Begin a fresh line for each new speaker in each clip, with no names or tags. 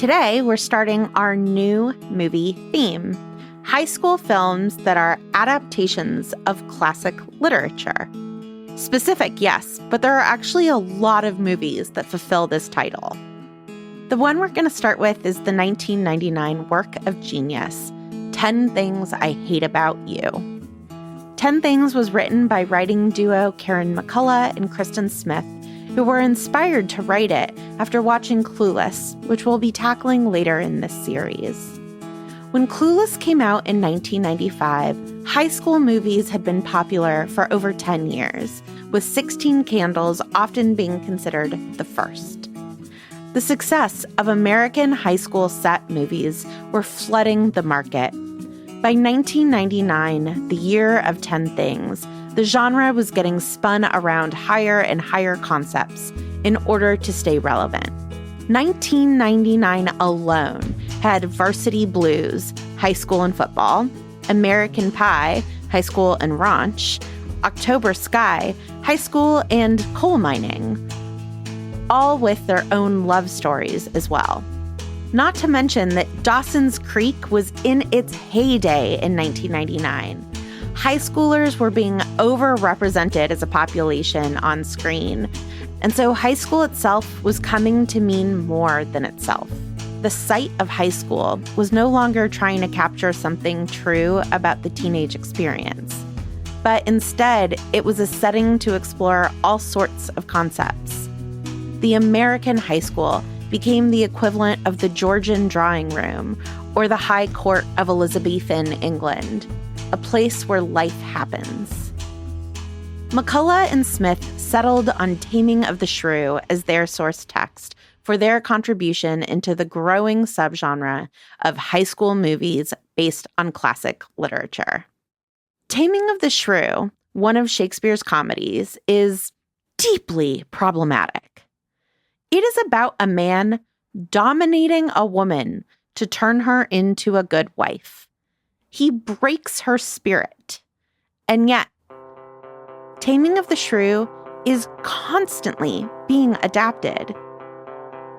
Today, we're starting our new movie theme, high school films that are adaptations of classic literature. Specific, yes, but there are actually a lot of movies that fulfill this title. The one we're going to start with is the 1999 work of genius, 10 Things I Hate About You. 10 Things was written by writing duo Karen McCullough and Kristen Smith, who were inspired to write it after watching Clueless, which we'll be tackling later in this series. When Clueless came out in 1995, high school movies had been popular for over 10 years, with 16 Candles often being considered the first. The success of American high school set movies were flooding the market. By 1999, the year of 10 Things, the genre was getting spun around higher and higher concepts in order to stay relevant. 1999 alone had Varsity Blues, High School and Football, American Pie, High School and Ranch, October Sky, High School and Coal Mining, all with their own love stories as well. Not to mention that Dawson's Creek was in its heyday in 1999. High schoolers were being overrepresented as a population on screen, and so high school itself was coming to mean more than itself. The site of high school was no longer trying to capture something true about the teenage experience, but instead it was a setting to explore all sorts of concepts. The American high school became the equivalent of the Georgian drawing room or the High Court of Elizabethan England, a place where life happens. McCullough and Smith settled on Taming of the Shrew as their source text for their contribution into the growing subgenre of high school movies based on classic literature. Taming of the Shrew, one of Shakespeare's comedies, is deeply problematic. It is about a man dominating a woman to turn her into a good wife. He breaks her spirit. And yet, Taming of the Shrew is constantly being adapted.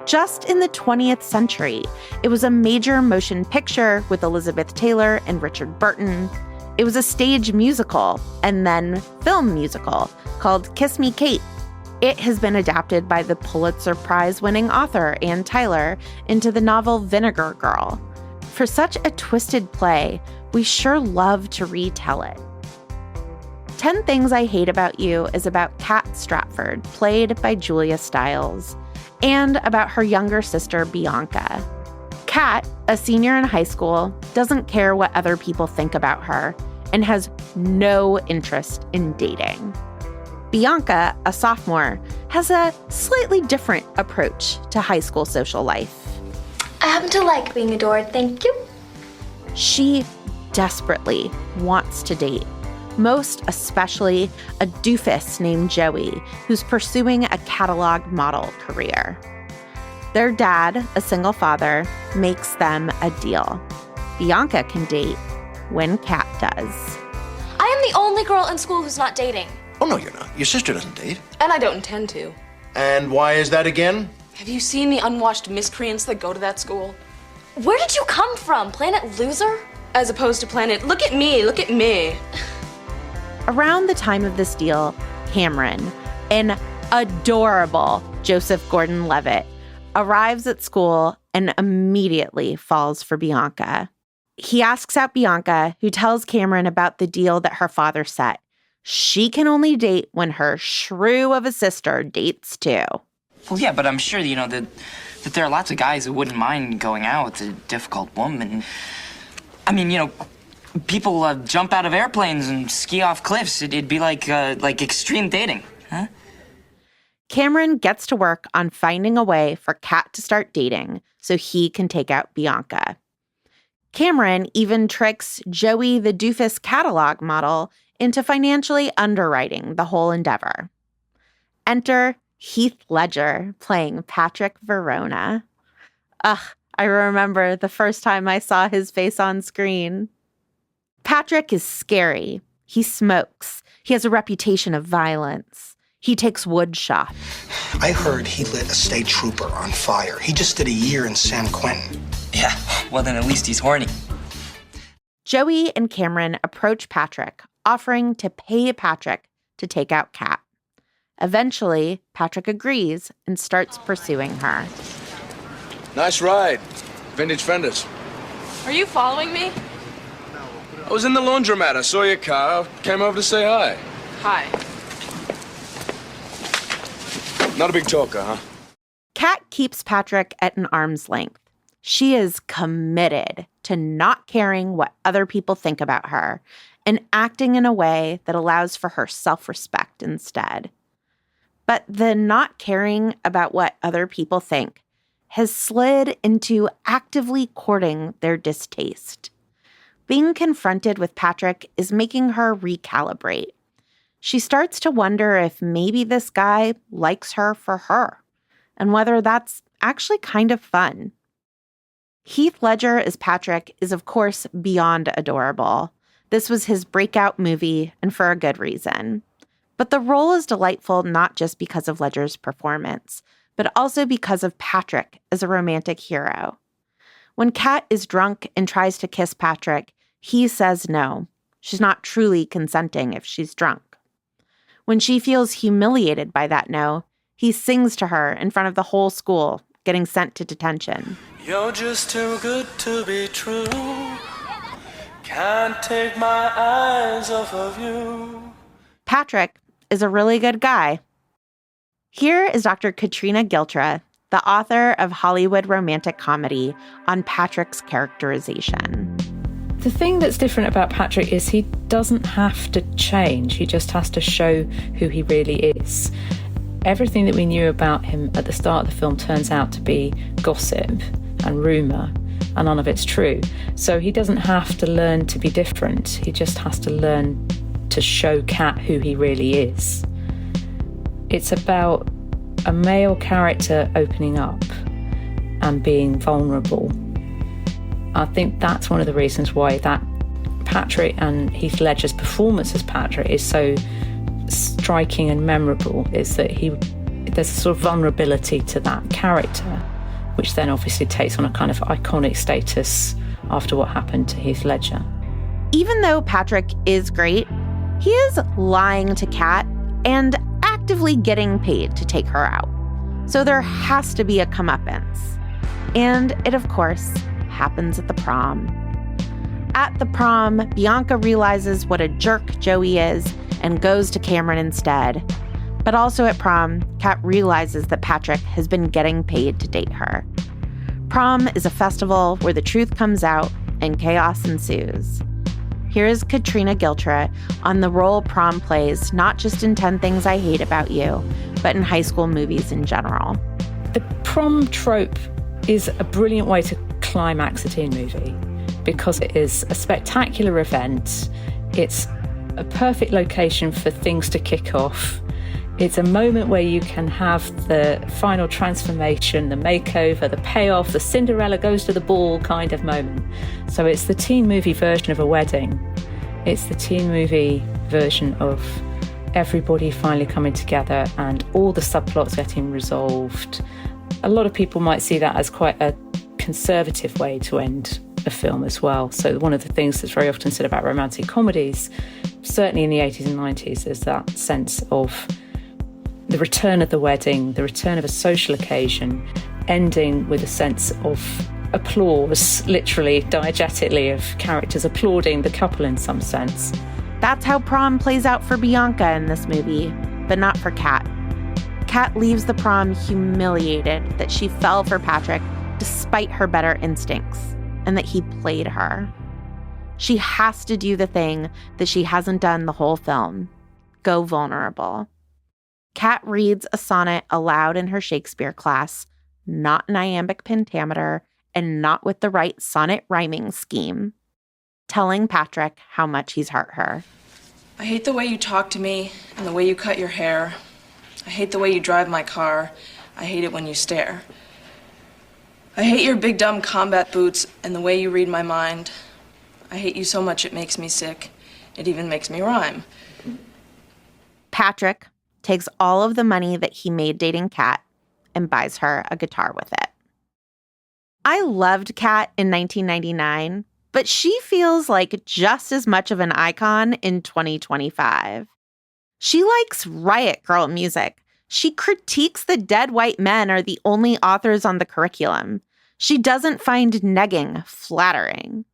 Just in the 20th century, it was a major motion picture with Elizabeth Taylor and Richard Burton. It was a stage musical and then film musical called Kiss Me, Kate. It has been adapted by the Pulitzer Prize-winning author Ann Tyler into the novel Vinegar Girl. For such a twisted play, we sure love to retell it. 10 Things I Hate About You is about Kat Stratford, played by Julia Stiles, and about her younger sister, Bianca. Kat, a senior in high school, doesn't care what other people think about her and has no interest in dating. Bianca, a sophomore, has a slightly different approach to high school social life.
I happen to like being adored, thank you.
She desperately wants to date, most especially a doofus named Joey, who's pursuing a catalog model career. Their dad, a single father, makes them a deal. Bianca can date when Kat does.
I am the only girl in school who's not dating.
Oh, no, you're not. Your sister doesn't date.
And I don't intend to.
And why is that again?
Have you seen the unwashed miscreants that go to that school?
Where did you come from, Planet Loser?
As opposed to Planet, look at me, look at me.
Around the time of this deal, Cameron, an adorable Joseph Gordon-Levitt, arrives at school and immediately falls for Bianca. He asks out Bianca, who tells Cameron about the deal that her father set. She can only date when her shrew of a sister dates too.
Well, yeah, but I'm sure, that there are lots of guys who wouldn't mind going out with a difficult woman. I mean, people jump out of airplanes and ski off cliffs. It'd be like extreme dating, huh?
Cameron gets to work on finding a way for Kat to start dating so he can take out Bianca. Cameron even tricks Joey the doofus catalog model into financially underwriting the whole endeavor. Enter Heath Ledger playing Patrick Verona. I remember the first time I saw his face on screen. Patrick is scary. He smokes. He has a reputation of violence. He takes wood shop.
I heard he lit a state trooper on fire. He just did a year in San Quentin.
Yeah, well then at least he's horny.
Joey and Cameron approach Patrick, offering to pay Patrick to take out Kat. Eventually, Patrick agrees and starts pursuing her.
Nice ride. Vintage fenders.
Are you following me?
I was in the laundromat. I saw your car. Came over to say hi.
Hi.
Not a big talker, huh?
Kat keeps Patrick at an arm's length. She is committed to not caring what other people think about her and acting in a way that allows for her self-respect instead. But the not caring about what other people think has slid into actively courting their distaste. Being confronted with Patrick is making her recalibrate. She starts to wonder if maybe this guy likes her for her, and whether that's actually kind of fun. Heath Ledger as Patrick is, of course, beyond adorable. This was his breakout movie, and for a good reason. But the role is delightful not just because of Ledger's performance, but also because of Patrick as a romantic hero. When Kat is drunk and tries to kiss Patrick, he says no. She's not truly consenting if she's drunk. When she feels humiliated by that no, he sings to her in front of the whole school, getting sent to detention.
You're just too good to be true. Can't take my eyes off of you.
Patrick is a really good guy. Here is Dr. Katrina Giltra, the author of Hollywood Romantic Comedy, on Patrick's characterization.
The thing that's different about Patrick is he doesn't have to change. He just has to show who he really is. Everything that we knew about him at the start of the film turns out to be gossip and rumour, and none of it's true. So he doesn't have to learn to be different. He just has to learn to show Kat who he really is. It's about a male character opening up and being vulnerable. I think that's one of the reasons why that Patrick and Heath Ledger's performance as Patrick is so striking and memorable, is that there's a sort of vulnerability to that character, which then obviously takes on a kind of iconic status after what happened to Heath Ledger.
Even though Patrick is great, he is lying to Kat and actively getting paid to take her out. So there has to be a comeuppance. And it, of course, happens at the prom. At the prom, Bianca realizes what a jerk Joey is and goes to Cameron instead. But also at prom, Kat realizes that Patrick has been getting paid to date her. Prom is a festival where the truth comes out and chaos ensues. Here is Katrina Giltra on the role prom plays not just in 10 Things I Hate About You, but in high school movies in general.
The prom trope is a brilliant way to climax a teen movie because it is a spectacular event. It's a perfect location for things to kick off. It's a moment where you can have the final transformation, the makeover, the payoff, the Cinderella goes to the ball kind of moment. So it's the teen movie version of a wedding. It's the teen movie version of everybody finally coming together and all the subplots getting resolved. A lot of people might see that as quite a conservative way to end a film as well. So one of the things that's very often said about romantic comedies, certainly in the 80s and 90s, is that sense of the return of the wedding, the return of a social occasion, ending with a sense of applause, literally, diegetically, of characters applauding the couple in some sense.
That's how prom plays out for Bianca in this movie, but not for Kat. Kat leaves the prom humiliated that she fell for Patrick despite her better instincts, and that he played her. She has to do the thing that she hasn't done the whole film: go vulnerable. Kat reads a sonnet aloud in her Shakespeare class, not in iambic pentameter and not with the right sonnet rhyming scheme, telling Patrick how much he's hurt her.
I hate the way you talk to me and the way you cut your hair. I hate the way you drive my car. I hate it when you stare. I hate your big dumb combat boots and the way you read my mind. I hate you so much it makes me sick. It even makes me rhyme.
Patrick, takes all of the money that he made dating Kat and buys her a guitar with it. I loved Kat in 1999, but she feels like just as much of an icon in 2025. She likes riot girl music. She critiques the dead white men are the only authors on the curriculum. She doesn't find negging flattering.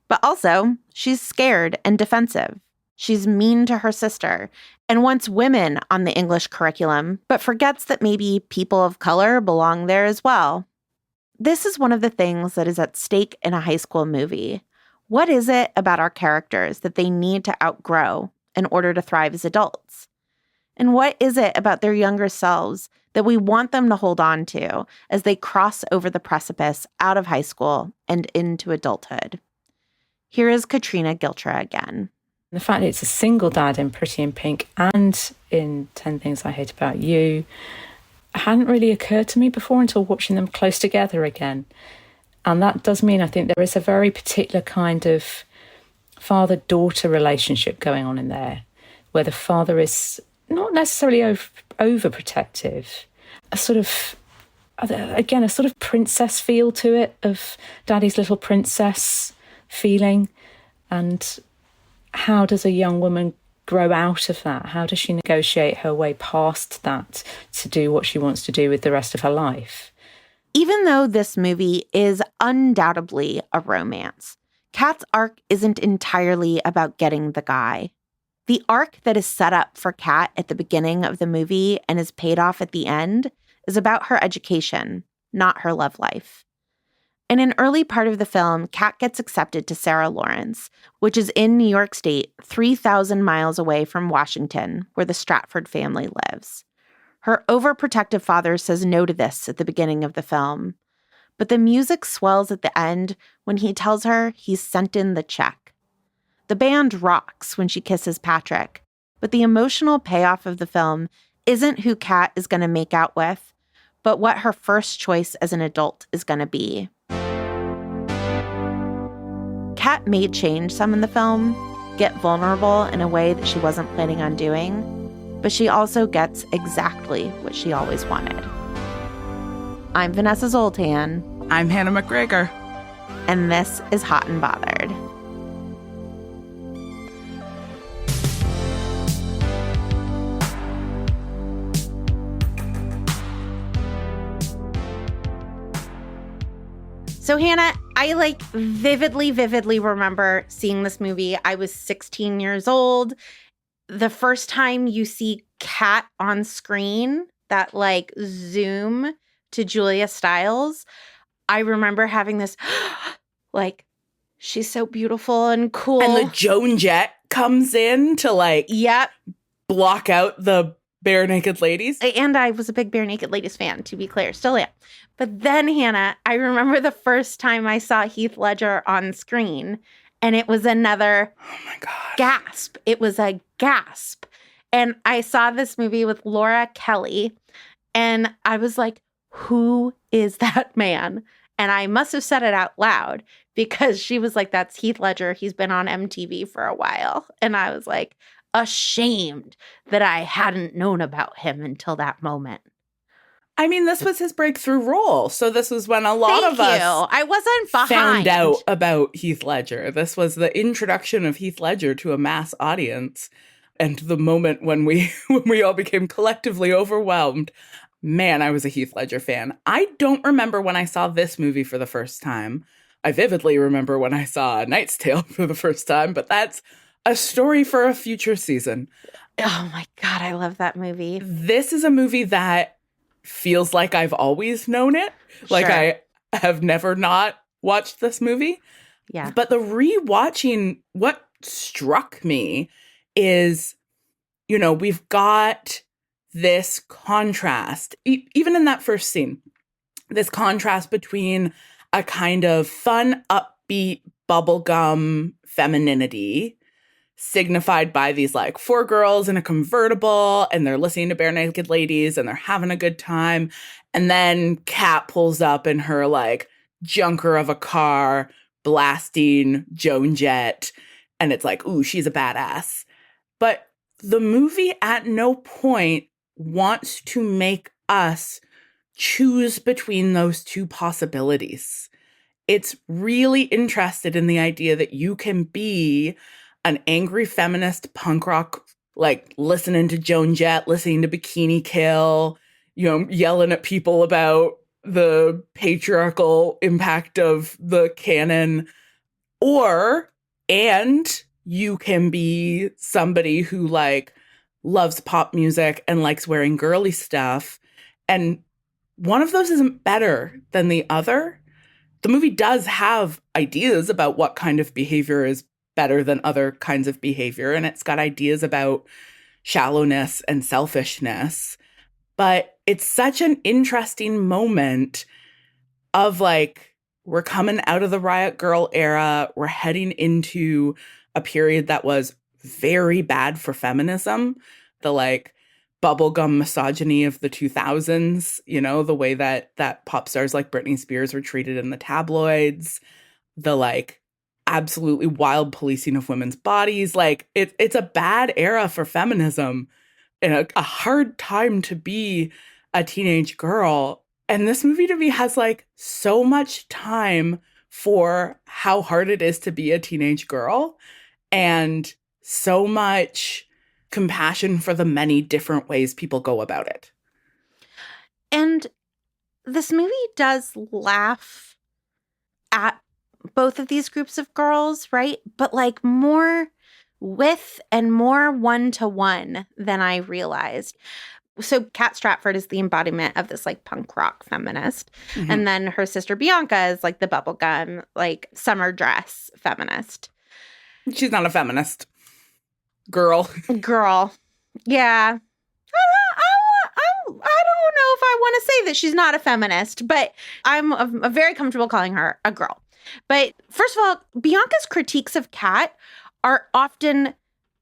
But also, she's scared and defensive. She's mean to her sister and wants women on the English curriculum, but forgets that maybe people of color belong there as well. This is one of the things that is at stake in a high school movie. What is it about our characters that they need to outgrow in order to thrive as adults? And what is it about their younger selves that we want them to hold on to as they cross over the precipice out of high school and into adulthood? Here is Katrina Giltra again.
The fact that it's a single dad in Pretty in Pink and in 10 Things I Hate About You hadn't really occurred to me before until watching them close together again. And that does mean I think there is a very particular kind of father-daughter relationship going on in there, where the father is not necessarily overprotective, a sort of princess feel to it, of daddy's little princess feeling. And how does a young woman grow out of that? How does she negotiate her way past that to do what she wants to do with the rest of her life?
Even though this movie is undoubtedly a romance, Kat's arc isn't entirely about getting the guy. The arc that is set up for Kat at the beginning of the movie and is paid off at the end is about her education, not her love life. In an early part of the film, Kat gets accepted to Sarah Lawrence, which is in New York State, 3,000 miles away from Washington, where the Stratford family lives. Her overprotective father says no to this at the beginning of the film, but the music swells at the end when he tells her he's sent in the check. The band rocks when she kisses Patrick, but the emotional payoff of the film isn't who Kat is going to make out with, but what her first choice as an adult is going to be. Kat may change some in the film, get vulnerable in a way that she wasn't planning on doing, but she also gets exactly what she always wanted. I'm Vanessa Zoltan.
I'm Hannah McGregor.
And this is Hot and Bothered. So Hannah, I vividly remember seeing this movie. I was 16 years old. The first time you see Kat on screen, that zoom to Julia Stiles, I remember having this, she's so beautiful and cool.
And the Joan Jett comes in to
yep,
block out the Bare Naked Ladies.
And I was a big Bare Naked Ladies fan, to be clear, still am. But then, Hannah, I remember the first time I saw Heath Ledger on screen, and it was another gasp. It was a gasp. And I saw this movie with Laura Kelly, and I was like, who is that man? And I must have said it out loud because she was like, that's Heath Ledger. He's been on MTV for a while. And I was like, ashamed that I hadn't known about him until that moment.
I mean, this was his breakthrough role. So this was when a lot of us
I wasn't behind.
Found out about Heath Ledger. This was the introduction of Heath Ledger to a mass audience. And the moment when we all became collectively overwhelmed. Man, I was a Heath Ledger fan. I don't remember when I saw this movie for the first time. I vividly remember when I saw A Knight's Tale for the first time, but that's a story for a future season.
Oh my God, I love that movie.
This is a movie that feels like I've always known it. Like
Sure.
I have never not watched this movie.
Yeah.
But the rewatching, what struck me is, we've got this contrast, even in that first scene, this contrast between a kind of fun, upbeat, bubblegum femininity signified by these 4 girls in a convertible, and they're listening to Bare Naked Ladies and they're having a good time. And then Kat pulls up in her junker of a car blasting Joan Jett. And it's ooh, she's a badass. But the movie at no point wants to make us choose between those two possibilities. It's really interested in the idea that you can be an angry feminist punk rock, like listening to Joan Jett, listening to Bikini Kill, yelling at people about the patriarchal impact of the canon, and you can be somebody who like loves pop music and likes wearing girly stuff. And one of those isn't better than the other. The movie does have ideas about what kind of behavior is better than other kinds of behavior. And it's got ideas about shallowness and selfishness. But it's such an interesting moment of like, we're coming out of the Riot Girl era. We're heading into a period that was very bad for feminism. The like bubblegum misogyny of the 2000s, the way that pop stars like Britney Spears were treated in the tabloids, the like absolutely wild policing of women's bodies. Like it's a bad era for feminism and a hard time to be a teenage girl. And this movie to me has like so much time for how hard it is to be a teenage girl and so much compassion for the many different ways people go about it.
And this movie does laugh at both of these groups of girls, right? But like more with and more one-to-one than I realized. So Kat Stratford is the embodiment of this like punk rock feminist. Mm-hmm. And then her sister Bianca is like the bubblegum, like summer dress feminist.
She's not a feminist. Girl.
Yeah. I don't know if I want to say that she's not a feminist, but I'm very comfortable calling her a girl. But first of all, Bianca's critiques of Kat are often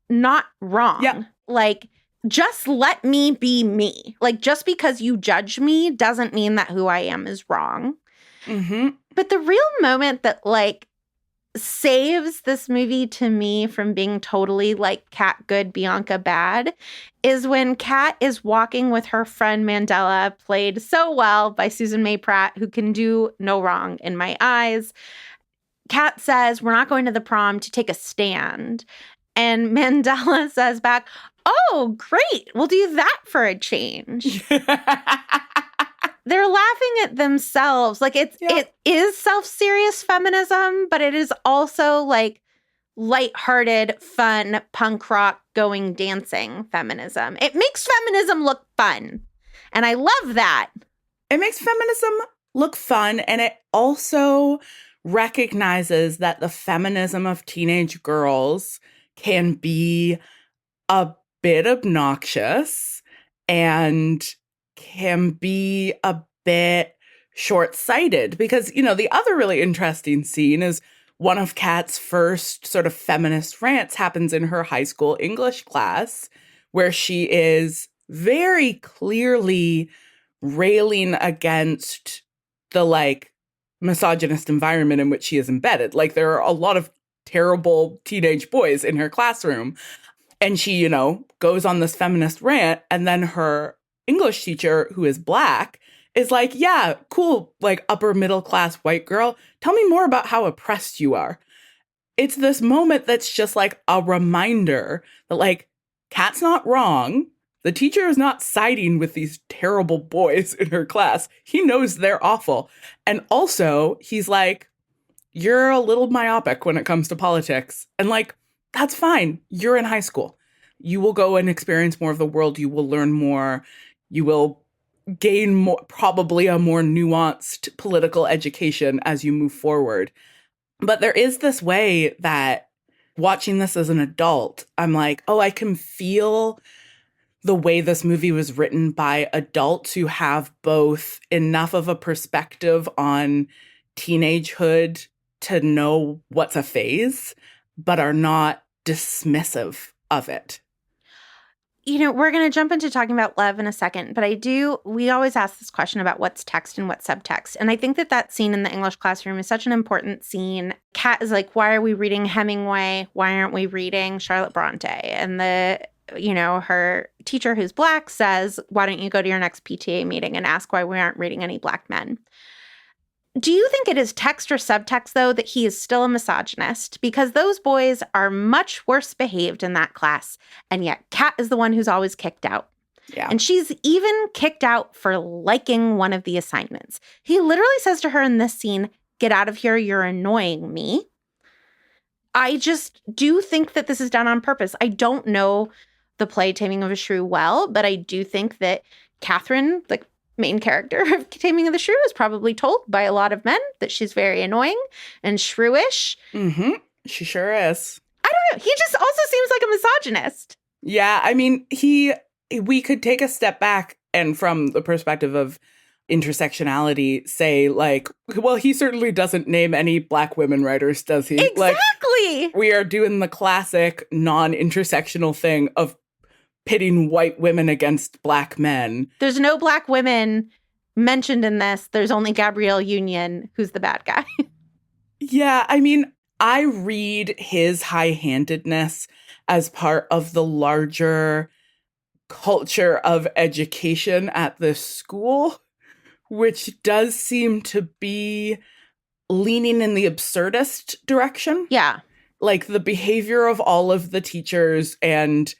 not wrong.
Yeah.
Like, just let me be me. Like, just because you judge me doesn't mean that who I am is wrong.
Mm-hmm.
But the real moment that, like, saves this movie to me from being totally, like, Kat good, Bianca bad is when Kat is walking with her friend Mandela, played so well by Susan May Pratt, who can do no wrong in my eyes. Kat says, "We're not going to the prom to take a stand." And Mandela says back, "Oh, great. We'll do that for a change." They're laughing at themselves. Like it is self-serious feminism, but it is also like lighthearted, fun, punk rock going dancing feminism. It makes feminism look fun. And I love that.
It makes feminism look fun. And it also recognizes that the feminism of teenage girls can be a bit obnoxious and can be a bit short-sighted because, the other really interesting scene is one of Kat's first sort of feminist rants happens in her high school English class where she is very clearly railing against the like misogynist environment in which she is embedded. Like there are a lot of terrible teenage boys in her classroom. And she, goes on this feminist rant. And then her English teacher, who is Black, is like, "Yeah, cool, like upper middle class white girl. Tell me more about how oppressed you are." It's this moment that's just like a reminder that like, Kat's not wrong. The teacher is not siding with these terrible boys in her class. He knows they're awful. And also, he's like, "You're a little myopic when it comes to politics." And like, that's fine. You're in high school. You will go and experience more of the world. You will learn more. You will gain more, probably a more nuanced political education as you move forward. But there is this way that watching this as an adult, I'm like, oh, I can feel the way this movie was written by adults who have both enough of a perspective on teenagehood to know what's a phase, but are not dismissive of it.
We're going to jump into talking about love in a second, but we always ask this question about what's text and what's subtext. And I think that scene in the English classroom is such an important scene. Kat is like, "Why are we reading Hemingway? Why aren't we reading Charlotte Bronte?" And the her teacher who's Black says, why don't you go to your next PTA meeting and ask why we aren't reading any Black men? Do you think it is text or subtext, though, that he is still a misogynist? Because those boys are much worse behaved in that class, and yet Kat is the one who's always kicked out.
Yeah.
And she's even kicked out for liking one of the assignments. He literally says to her in this scene, get out of here, you're annoying me. I just do think that this is done on purpose. I don't know the play Taming of the Shrew well, but I do think that Catherine, the main character of Taming of the Shrew, is probably told by a lot of men that she's very annoying and shrewish.
Mm-hmm. She sure is.
I don't know. He just also seems like a misogynist.
Yeah, I mean, we could take a step back and from the perspective of intersectionality say, like, well, he certainly doesn't name any Black women writers, does he?
Exactly.
We are doing the classic non-intersectional thing of pitting white women against Black men.
There's no Black women mentioned in this. There's only Gabrielle Union, who's the bad guy.
Yeah, I mean, I read his high-handedness as part of the larger culture of education at this school, which does seem to be leaning in the absurdist direction.
Yeah.
Like the behavior of all of the teachers and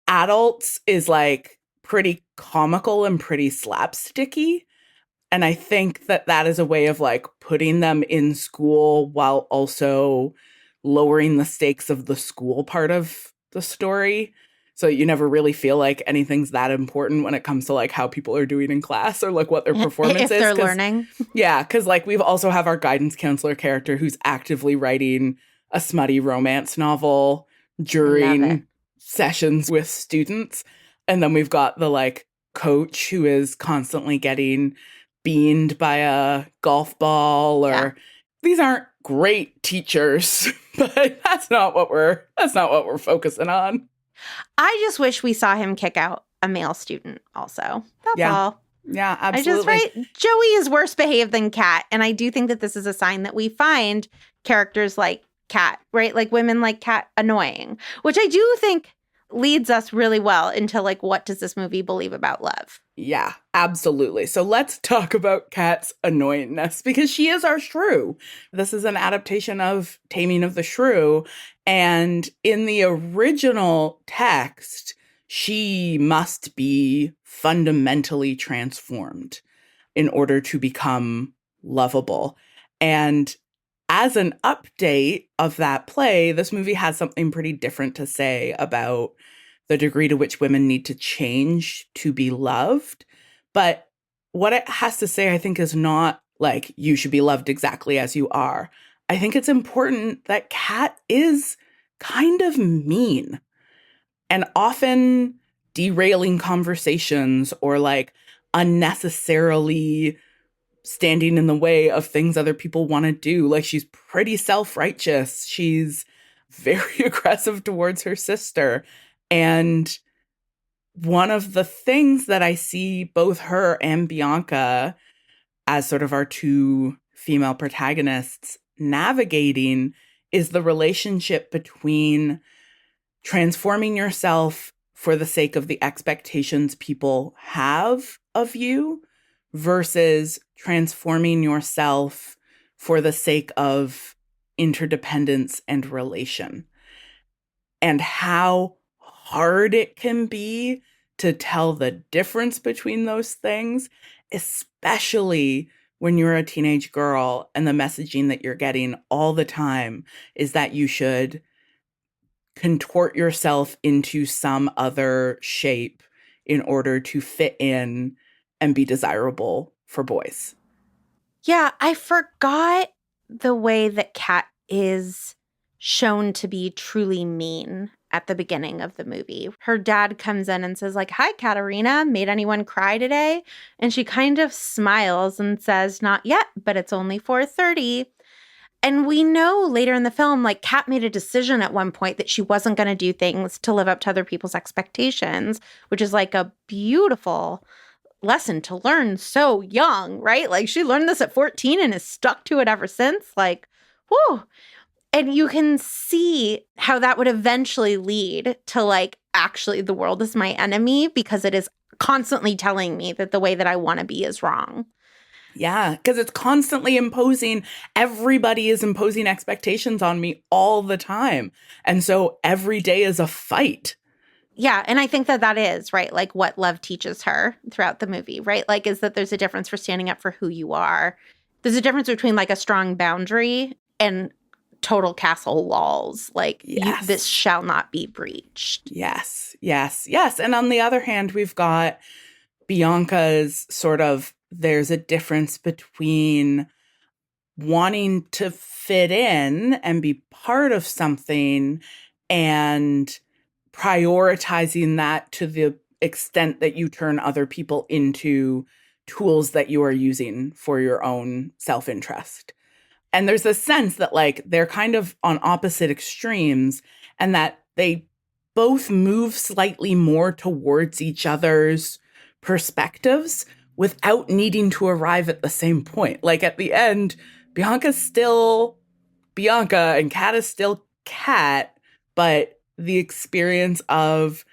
adults is like pretty comical and pretty slapsticky. And I think that is a way of like putting them in school while also lowering the stakes of the school part of the story. So you never really feel like anything's that important when it comes to like how people are doing in class or like what their performance is.
If they're learning.
Yeah, because like we've also have our guidance counselor character who's actively writing a smutty romance novel during sessions with students. And then we've got the like coach who is constantly getting beaned by a golf ball or these aren't great teachers, but that's not what we're focusing on.
I just wish we saw him kick out a male student also. That's all.
Yeah, absolutely.
Joey is worse behaved than Kat. And I do think that this is a sign that we find characters like Kat, right? Like women like Kat annoying, which I do think leads us really well into like, what does this movie believe about love?
Yeah, absolutely. So let's talk about Kat's annoyingness because she is our Shrew. This is an adaptation of Taming of the Shrew. And in the original text, she must be fundamentally transformed in order to become lovable. And as an update of that play, this movie has something pretty different to say about the degree to which women need to change to be loved. But what it has to say, I think, is not like you should be loved exactly as you are. I think it's important that Kat is kind of mean and often derailing conversations or like unnecessarily standing in the way of things other people want to do. Like she's pretty self-righteous. She's very aggressive towards her sister. And one of the things that I see both her and Bianca as sort of our two female protagonists navigating is the relationship between transforming yourself for the sake of the expectations people have of you versus transforming yourself for the sake of interdependence and relation. And how hard it can be to tell the difference between those things, especially when you're a teenage girl and the messaging that you're getting all the time is that you should contort yourself into some other shape in order to fit in and be desirable for boys.
Yeah, I forgot the way that Kat is shown to be truly mean at the beginning of the movie. Her dad comes in and says like, "Hi, Katerina, made anyone cry today?" And she kind of smiles and says, "Not yet, but it's only 4:30. And we know later in the film, like Kat made a decision at one point that she wasn't going to do things to live up to other people's expectations, which is like a beautiful lesson to learn so young, right? Like she learned this at 14 and has stuck to it ever since. Like, whoo. And you can see how that would eventually lead to like, actually, the world is my enemy because it is constantly telling me that the way that I want to be is wrong.
Yeah, because it's constantly imposing, everybody is imposing expectations on me all the time. And so every day is a fight.
Yeah, and I think that that is, right, like what Love teaches her throughout the movie, right? Like, is that there's a difference for standing up for who you are. There's a difference between like a strong boundary and total castle walls. Like,
Yes.
this shall not be breached.
Yes, yes, yes. And on the other hand, we've got Bianca's sort of, there's a difference between wanting to fit in and be part of something and prioritizing that to the extent that you turn other people into tools that you are using for your own self-interest. And there's a sense that like they're kind of on opposite extremes and that they both move slightly more towards each other's perspectives without needing to arrive at the same point. Like at the end, Bianca's still Bianca and Kat is still Kat, but the experience of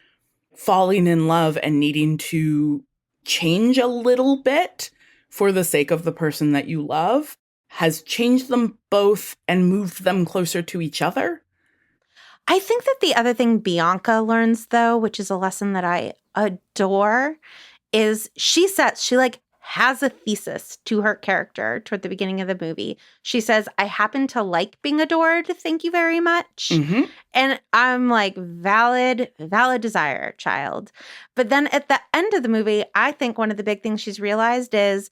falling in love and needing to change a little bit for the sake of the person that you love has changed them both and moved them closer to each other.
I think that the other thing Bianca learns, though, which is a lesson that I adore, is she like has a thesis to her character toward the beginning of the movie. She says, I happen to like being adored. Thank you very much.
Mm-hmm.
And I'm like, valid desire, child. But then at the end of the movie, I think one of the big things she's realized is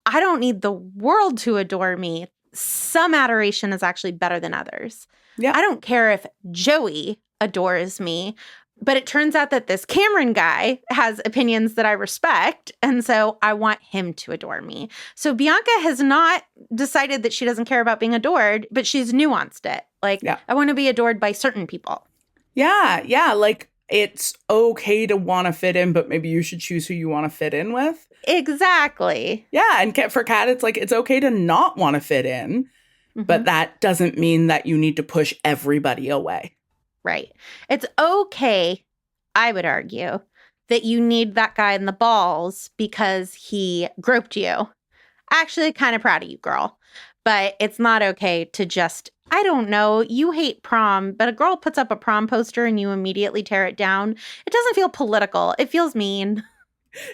I don't need the world to adore me. Some adoration is actually better than others.
Yeah.
I don't care if Joey adores me, but it turns out that this Cameron guy has opinions that I respect, and so I want him to adore me. So Bianca has not decided that she doesn't care about being adored, but she's nuanced it. Like,
Yeah.
I want to be adored by certain people.
Yeah. Like, it's okay to want to fit in, but maybe you should choose who you want to fit in with.
Exactly.
Yeah, and for Kat, it's like, it's okay to not want to fit in, but that doesn't mean that you need to push everybody away.
Right. It's okay, I would argue, that you need that guy in the balls because he groped you. Actually, kind of proud of you, girl. But it's not okay to just, I don't know, you hate prom, but a girl puts up a prom poster and you immediately tear it down. It doesn't feel political. It feels mean.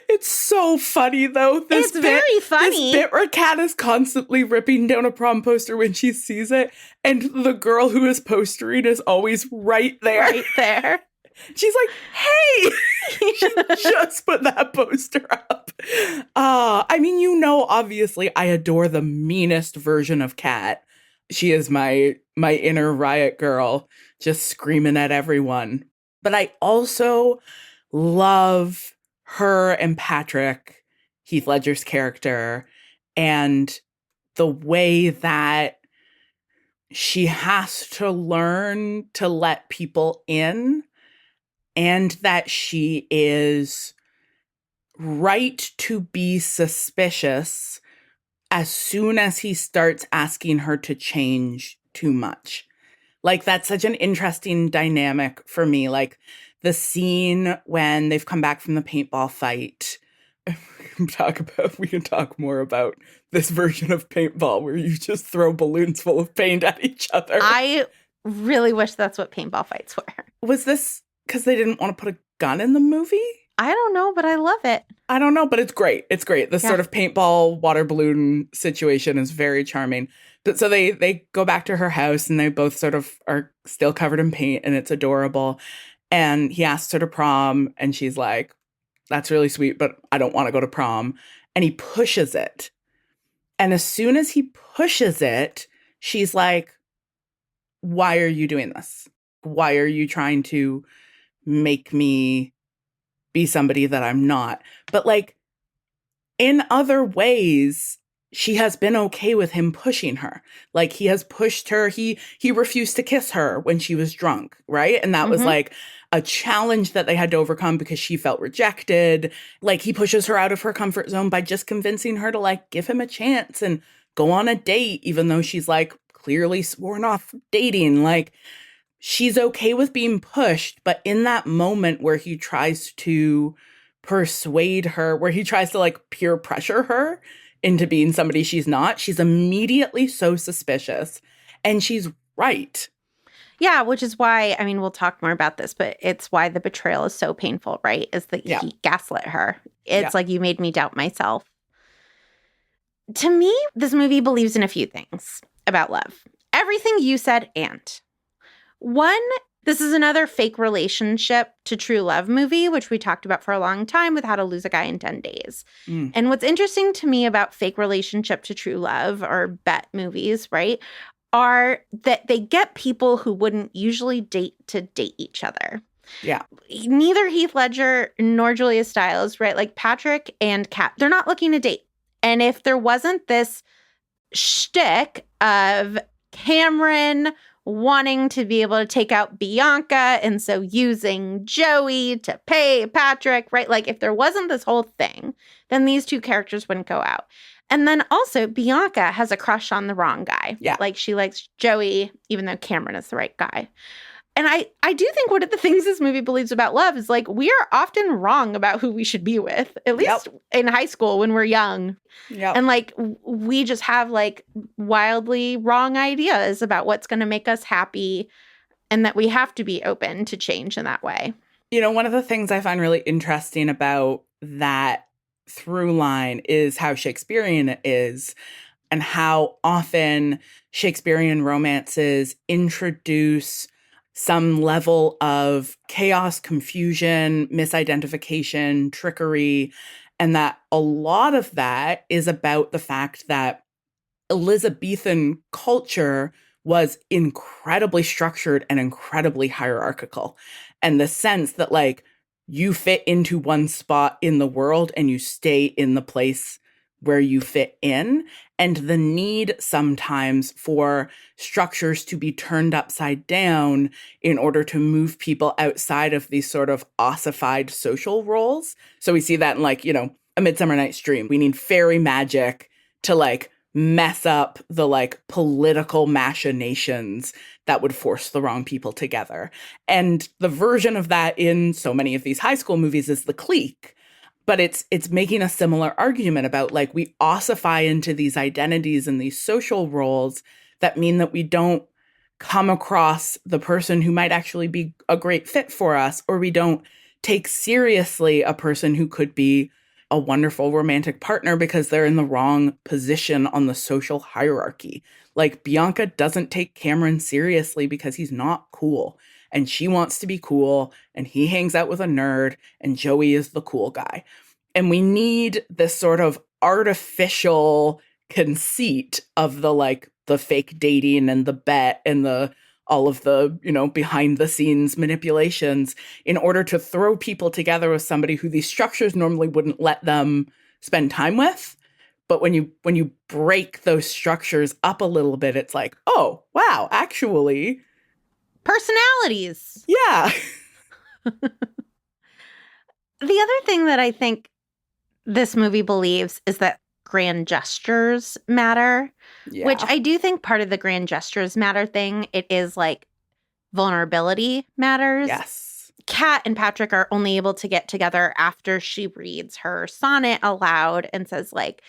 It's so funny, though.
It's very funny.
This bit where Kat is constantly ripping down a prom poster when she sees it, and the girl who is postering is always right there.
Right there.
She's like, hey, she just put that poster up. I mean, you know, obviously, I adore the meanest version of Kat. She is my inner riot girl, just screaming at everyone. But I also love her and Patrick, Heath Ledger's character, and the way that she has to learn to let people in, and that she is right to be suspicious as soon as he starts asking her to change too much. Like, that's such an interesting dynamic for me. Like, the scene when they've come back from the paintball fight. We can talk more about this version of paintball where you just throw balloons full of paint at each other.
I really wish that's what paintball fights were.
Was this because they didn't want to put a gun in the movie?
I don't know, but I love it.
I don't know, but it's great. It's great. This sort of paintball water balloon situation is very charming. So they go back to her house and they both sort of are still covered in paint and it's adorable. And he asks her to prom and she's like, that's really sweet, but I don't want to go to prom. And he pushes it. And as soon as he pushes it, she's like, why are you doing this? Why are you trying to make me be somebody that I'm not? But like, in other ways, she has been okay with him pushing her. Like, he has pushed her. He refused to kiss her when she was drunk, right? And that was like a challenge that they had to overcome because she felt rejected. Like, he pushes her out of her comfort zone by just convincing her to like give him a chance and go on a date, even though she's like clearly sworn off dating. Like, she's okay with being pushed, but in that moment where he tries to persuade her, where he tries to like peer pressure her into being somebody she's not, she's immediately so suspicious. And she's right.
Yeah, which is why, I mean, we'll talk more about this, but it's why the betrayal is so painful, right? Is that he gaslit her. It's like, you made me doubt myself. To me, this movie believes in a few things about love. Everything you said, and one, this is another fake relationship to true love movie, which we talked about for a long time with How to Lose a Guy in 10 Days. And what's interesting to me about fake relationship to true love or bet movies, right, are that they get people who wouldn't usually date to date each other.
Yeah.
Neither Heath Ledger nor Julia Stiles, right? Like Patrick and Kat, they're not looking to date. And if there wasn't this shtick of Cameron wanting to be able to take out Bianca and so using Joey to pay Patrick, right? Like if there wasn't this whole thing, then these two characters wouldn't go out. And then also Bianca has a crush on the wrong guy.
Yeah.
Like she likes Joey, even though Cameron is the right guy. And I do think one of the things this movie believes about love is like we are often wrong about who we should be with, at least in high school when we're young. And like we just have like wildly wrong ideas about what's going to make us happy and that we have to be open to change in that way.
You know, one of the things I find really interesting about that through line is how Shakespearean it is and how often Shakespearean romances introduce some level of chaos, confusion, misidentification, trickery, and that a lot of that is about the fact that Elizabethan culture was incredibly structured and incredibly hierarchical. And the sense that, like, you fit into one spot in the world and you stay in the place where you fit in, and the need sometimes for structures to be turned upside down in order to move people outside of these sort of ossified social roles. So we see that in, like, you know, A Midsummer Night's Dream. We need fairy magic to, like, mess up the, like, political machinations that would force the wrong people together. And the version of that in so many of these high school movies is the clique. But it's making a similar argument about, like, we ossify into these identities and these social roles that mean that we don't come across the person who might actually be a great fit for us, or we don't take seriously a person who could be a wonderful romantic partner because they're in the wrong position on the social hierarchy. Like, Bianca doesn't take Cameron seriously because he's not cool. And she wants to be cool, and he hangs out with a nerd, and Joey is the cool guy. And we need this sort of artificial conceit of the, like, the fake dating and the bet and the all of the, you know, behind the scenes manipulations in order to throw people together with somebody who these structures normally wouldn't let them spend time with. But when you break those structures up a little bit, it's like, oh, wow, actually,
personalities.
Yeah.
The other thing that I think this movie believes is that grand gestures matter, which I do think part of the grand gestures matter thing, it is like vulnerability matters.
Yes.
Kat and Patrick are only able to get together after she reads her sonnet aloud and says, like,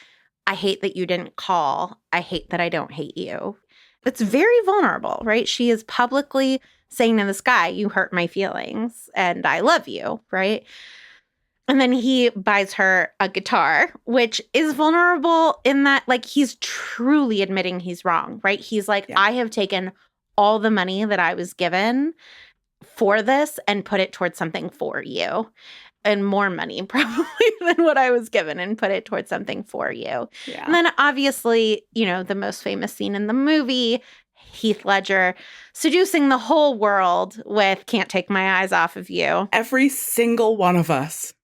I hate that you didn't call. I hate that I don't hate you. It's very vulnerable, right? She is publicly saying to this guy, you hurt my feelings and I love you, right? And then he buys her a guitar, which is vulnerable in that, like, he's truly admitting he's wrong, right? He's like, I have taken all the money that I was given for this and put it towards something for you. And more money probably than what I was given and put it towards something for you. Yeah. And then obviously, you know, the most famous scene in the movie, Heath Ledger seducing the whole world with Can't Take My Eyes Off of You.
Every single one of us,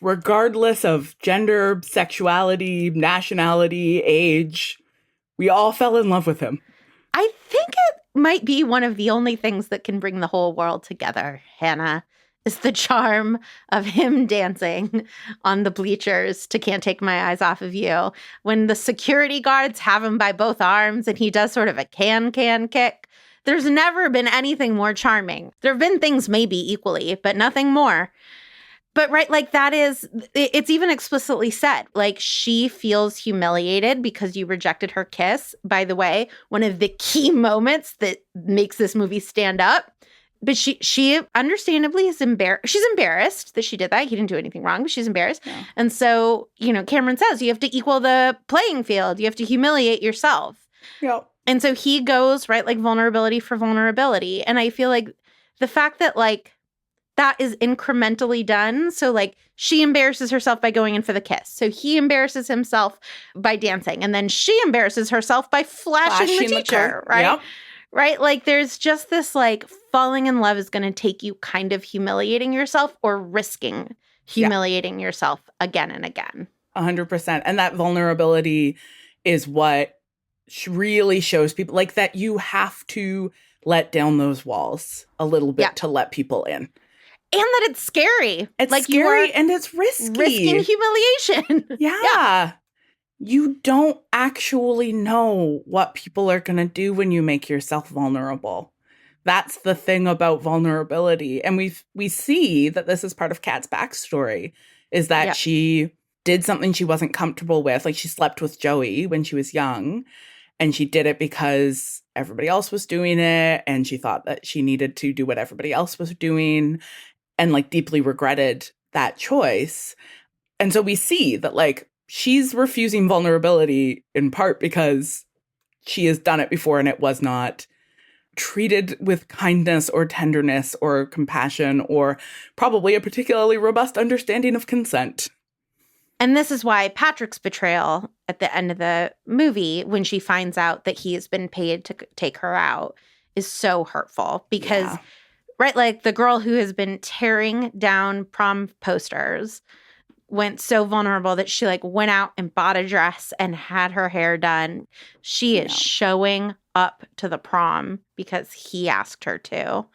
regardless of gender, sexuality, nationality, age, we all fell in love with him.
I think it might be one of the only things that can bring the whole world together, Hannah, is the charm of him dancing on the bleachers to Can't Take My Eyes Off of You. When the security guards have him by both arms and he does sort of a can kick, there's never been anything more charming. There have been things maybe equally, but nothing more. But right, like that is, it's even explicitly said, like she feels humiliated because you rejected her kiss. By the way, one of the key moments that makes this movie stand up. But she understandably is embarrassed. She's embarrassed that she did that. He didn't do anything wrong, but she's embarrassed. Yeah. And so, Cameron says you have to equal the playing field. You have to humiliate yourself.
Yep.
And so he goes, right, like vulnerability for vulnerability. And I feel like the fact that like, that is incrementally done. So like she embarrasses herself by going in for the kiss. So he embarrasses himself by dancing. And then she embarrasses herself by flashing the teacher, right?
Yep.
Right? Like there's just this like falling in love is going to take you kind of humiliating yourself or risking humiliating yourself again and again.
100%. And that vulnerability is what really shows people like that you have to let down those walls a little bit to let people in.
And that it's scary.
It's
like
scary and it's risky.
Risking humiliation.
Yeah. You don't actually know what people are going to do when you make yourself vulnerable. That's the thing about vulnerability. And we see that this is part of Kat's backstory, is that she did something she wasn't comfortable with. Like she slept with Joey when she was young. And she did it because everybody else was doing it. And she thought that she needed to do what everybody else was doing. And like deeply regretted that choice. And so we see that like she's refusing vulnerability in part because she has done it before and it was not treated with kindness or tenderness or compassion or probably a particularly robust understanding of consent.
And this is why Patrick's betrayal at the end of the movie, when she finds out that he has been paid to take her out, is so hurtful because right, like the girl who has been tearing down prom posters went so vulnerable that she like went out and bought a dress and had her hair done. She is showing up to the prom because he asked her to.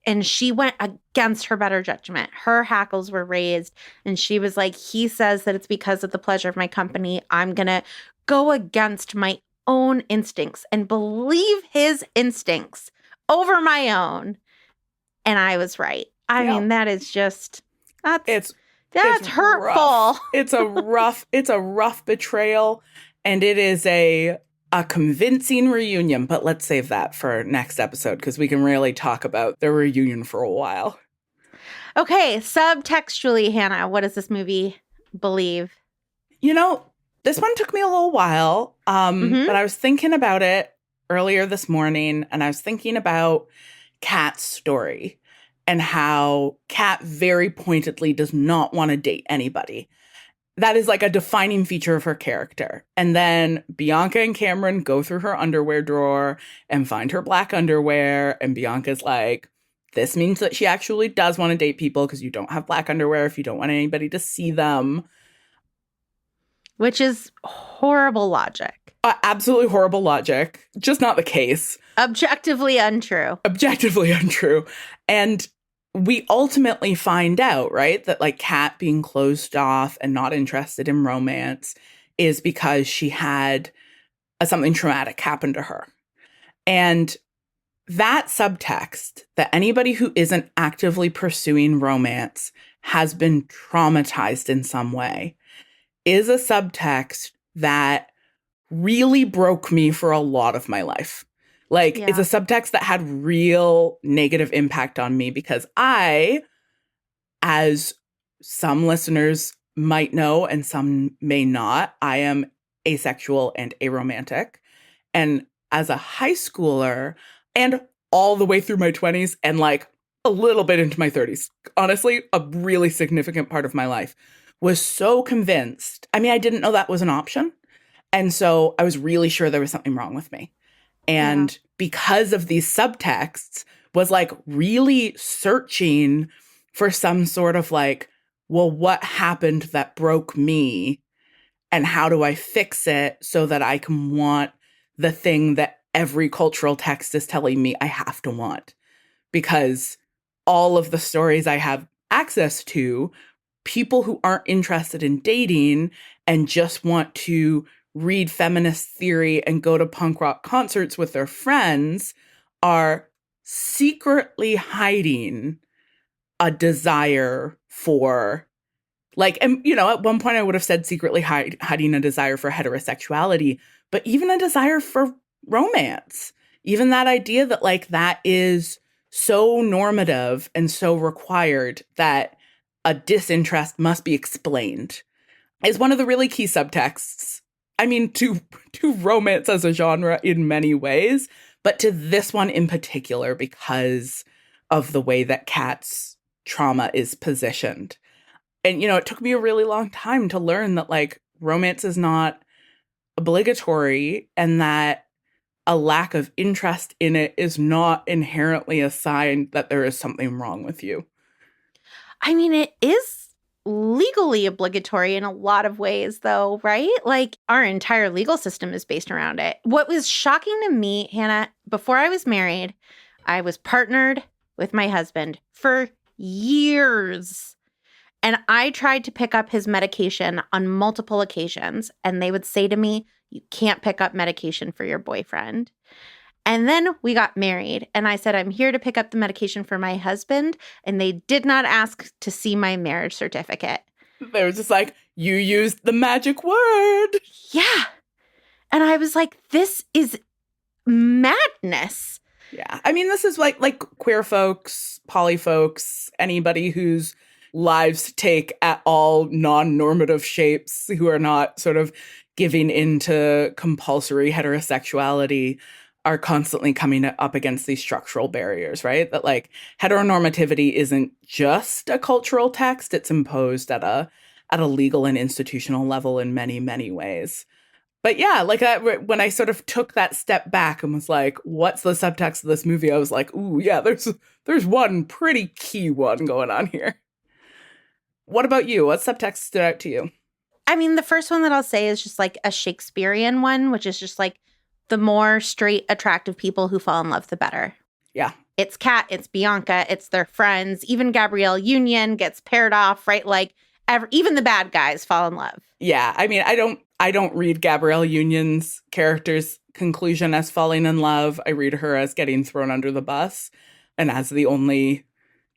And she went against her better judgment. Her hackles were raised. And she was like, he says that it's because of the pleasure of my company. I'm going to go against my own instincts and believe his instincts over my own. And I was right. I mean, that is just, that's hurtful.
Rough. It's a rough betrayal. And it is a convincing reunion. But let's save that for next episode because we can really talk about the reunion for a while.
Okay, subtextually, Hannah, what does this movie believe?
This one took me a little while, but I was thinking about it earlier this morning, and I was thinking about Kat's story and how Kat very pointedly does not want to date anybody. That is like a defining feature of her character. And then Bianca and Cameron go through her underwear drawer and find her black underwear. And Bianca's like, this means that she actually does want to date people because you don't have black underwear if you don't want anybody to see them.
Which is horrible logic.
Absolutely horrible logic. Just not the case.
Objectively untrue.
And we ultimately find out, right, that like Kat being closed off and not interested in romance is because she had something traumatic happen to her. And that subtext that anybody who isn't actively pursuing romance has been traumatized in some way is a subtext that really broke me for a lot of my life. Like, it's a subtext that had real negative impact on me because I, as some listeners might know and some may not, I am asexual and aromantic. And as a high schooler and all the way through my 20s and like a little bit into my 30s, honestly, a really significant part of my life, was so convinced. I mean, I didn't know that was an option. And so I was really sure there was something wrong with me. And because of these subtexts, was like really searching for some sort of like, well, what happened that broke me? And how do I fix it so that I can want the thing that every cultural text is telling me I have to want? Because all of the stories I have access to, people who aren't interested in dating and just want to read feminist theory and go to punk rock concerts with their friends are secretly hiding a desire for, like, and, you know, at one point I would have said secretly hiding a desire for heterosexuality, but even a desire for romance. Even that idea that, like, that is so normative and so required that a disinterest must be explained is one of the really key subtexts. I mean, to romance as a genre in many ways, but to this one in particular because of the way that Kat's trauma is positioned. And, you know, it took me a really long time to learn that, like, romance is not obligatory and that a lack of interest in it is not inherently a sign that there is something wrong with you.
I mean, it is legally obligatory in a lot of ways, though, right? Like, our entire legal system is based around it. What was shocking to me, Hannah, before I was married, I was partnered with my husband for years. And I tried to pick up his medication on multiple occasions. And they would say to me, you can't pick up medication for your boyfriend. And then we got married. And I said, I'm here to pick up the medication for my husband. And they did not ask to see my marriage certificate.
They were just like, you used the magic word.
Yeah. And I was like, this is madness.
Yeah. I mean, this is like queer folks, poly folks, anybody whose lives take at all non-normative shapes, who are not sort of giving into compulsory heterosexuality, are constantly coming up against these structural barriers, right? That, like, heteronormativity isn't just a cultural text, it's imposed at a legal and institutional level in many, many ways. But yeah, like, when I sort of took that step back and was like, what's the subtext of this movie? I was like, ooh, yeah, there's one pretty key one going on here. What about you? What subtext stood out to you?
I mean, the first one that I'll say is just like a Shakespearean one, which is just like, the more straight, attractive people who fall in love, the better.
Yeah.
It's Kat, it's Bianca, it's their friends. Even Gabrielle Union gets paired off, right? Like, even the bad guys fall in love.
Yeah. I mean, I don't read Gabrielle Union's character's conclusion as falling in love. I read her as getting thrown under the bus. And as the only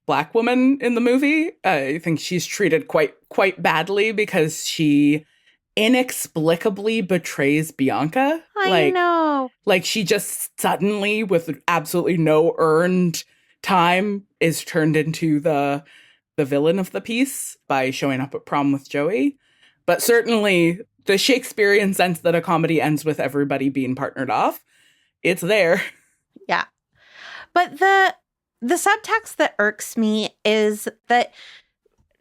Black woman in the movie, I think she's treated quite badly because she inexplicably betrays Bianca.
I know.
Like, she just suddenly, with absolutely no earned time, is turned into the villain of the piece by showing up at prom with Joey. But certainly the Shakespearean sense that a comedy ends with everybody being partnered off, it's there.
Yeah. But the subtext that irks me is that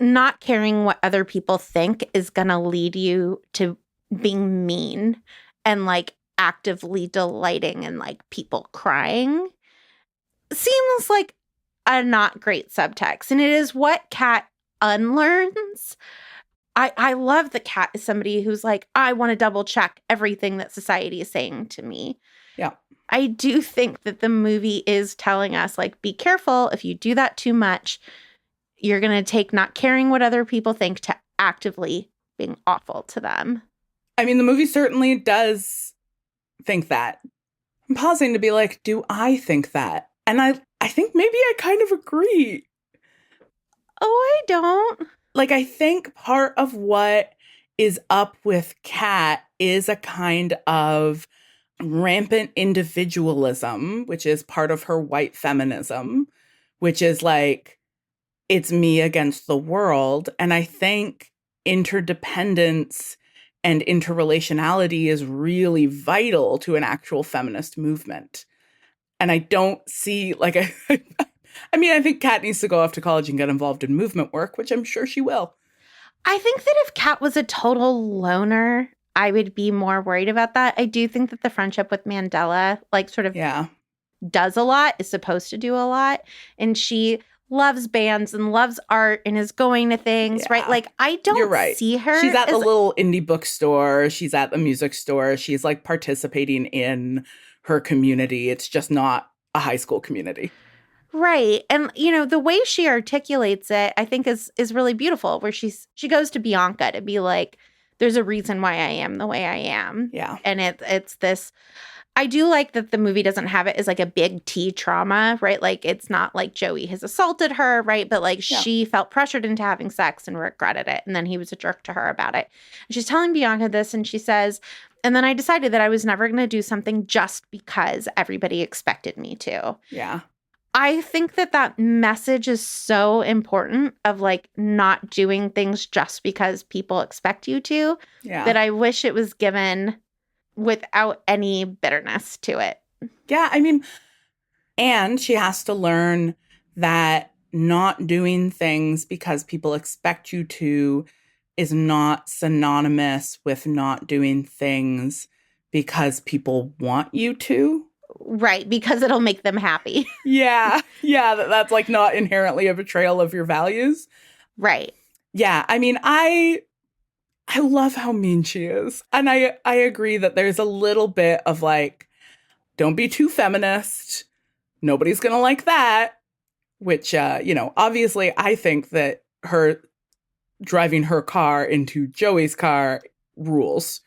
not caring what other people think is going to lead you to being mean and, like, actively delighting in, like, people crying. Seems like a not great subtext. And it is what Kat unlearns. I love that Kat is somebody who's like, I want to double check everything that society is saying to me.
Yeah.
I do think that the movie is telling us, like, be careful. If you do that too much, you're going to take not caring what other people think to actively being awful to them.
I mean, the movie certainly does think that. I'm pausing to be like, do I think that? And I think maybe I kind of agree.
Oh, I don't.
Like, I think part of what is up with Kat is a kind of rampant individualism, which is part of her white feminism, which is like, it's me against the world. And I think interdependence and interrelationality is really vital to an actual feminist movement. And I don't see, like, I mean, I think Kat needs to go off to college and get involved in movement work, which I'm sure she will.
I think that if Kat was a total loner, I would be more worried about that. I do think that the friendship with Mandela, like, sort of does a lot, is supposed to do a lot. And she loves bands and loves art and is going to things, right? Like, I don't see her.
She's at the little indie bookstore. She's at the music store. She's, like, participating in her community. It's just not a high school community.
Right. And the way she articulates it, I think is really beautiful, where she goes to Bianca to be like, there's a reason why I am the way I am.
Yeah.
And it's this, I do like that the movie doesn't have it as like a big T trauma, right? Like it's not like Joey has assaulted her, right? But like she felt pressured into having sex and regretted it. And then he was a jerk to her about it. And she's telling Bianca this, and she says, and then I decided that I was never going to do something just because everybody expected me to.
Yeah.
I think that message is so important, of like not doing things just because people expect you to, that I wish it was given without any bitterness to it.
Yeah, I mean, and she has to learn that not doing things because people expect you to is not synonymous with not doing things because people want you to.
Right, because it'll make them happy.
Yeah, that's like not inherently a betrayal of your values.
Right.
Yeah, I mean, I love how mean she is. And I agree that there's a little bit of like, don't be too feminist. Nobody's going to like that. Which, obviously I think that her driving her car into Joey's car rules.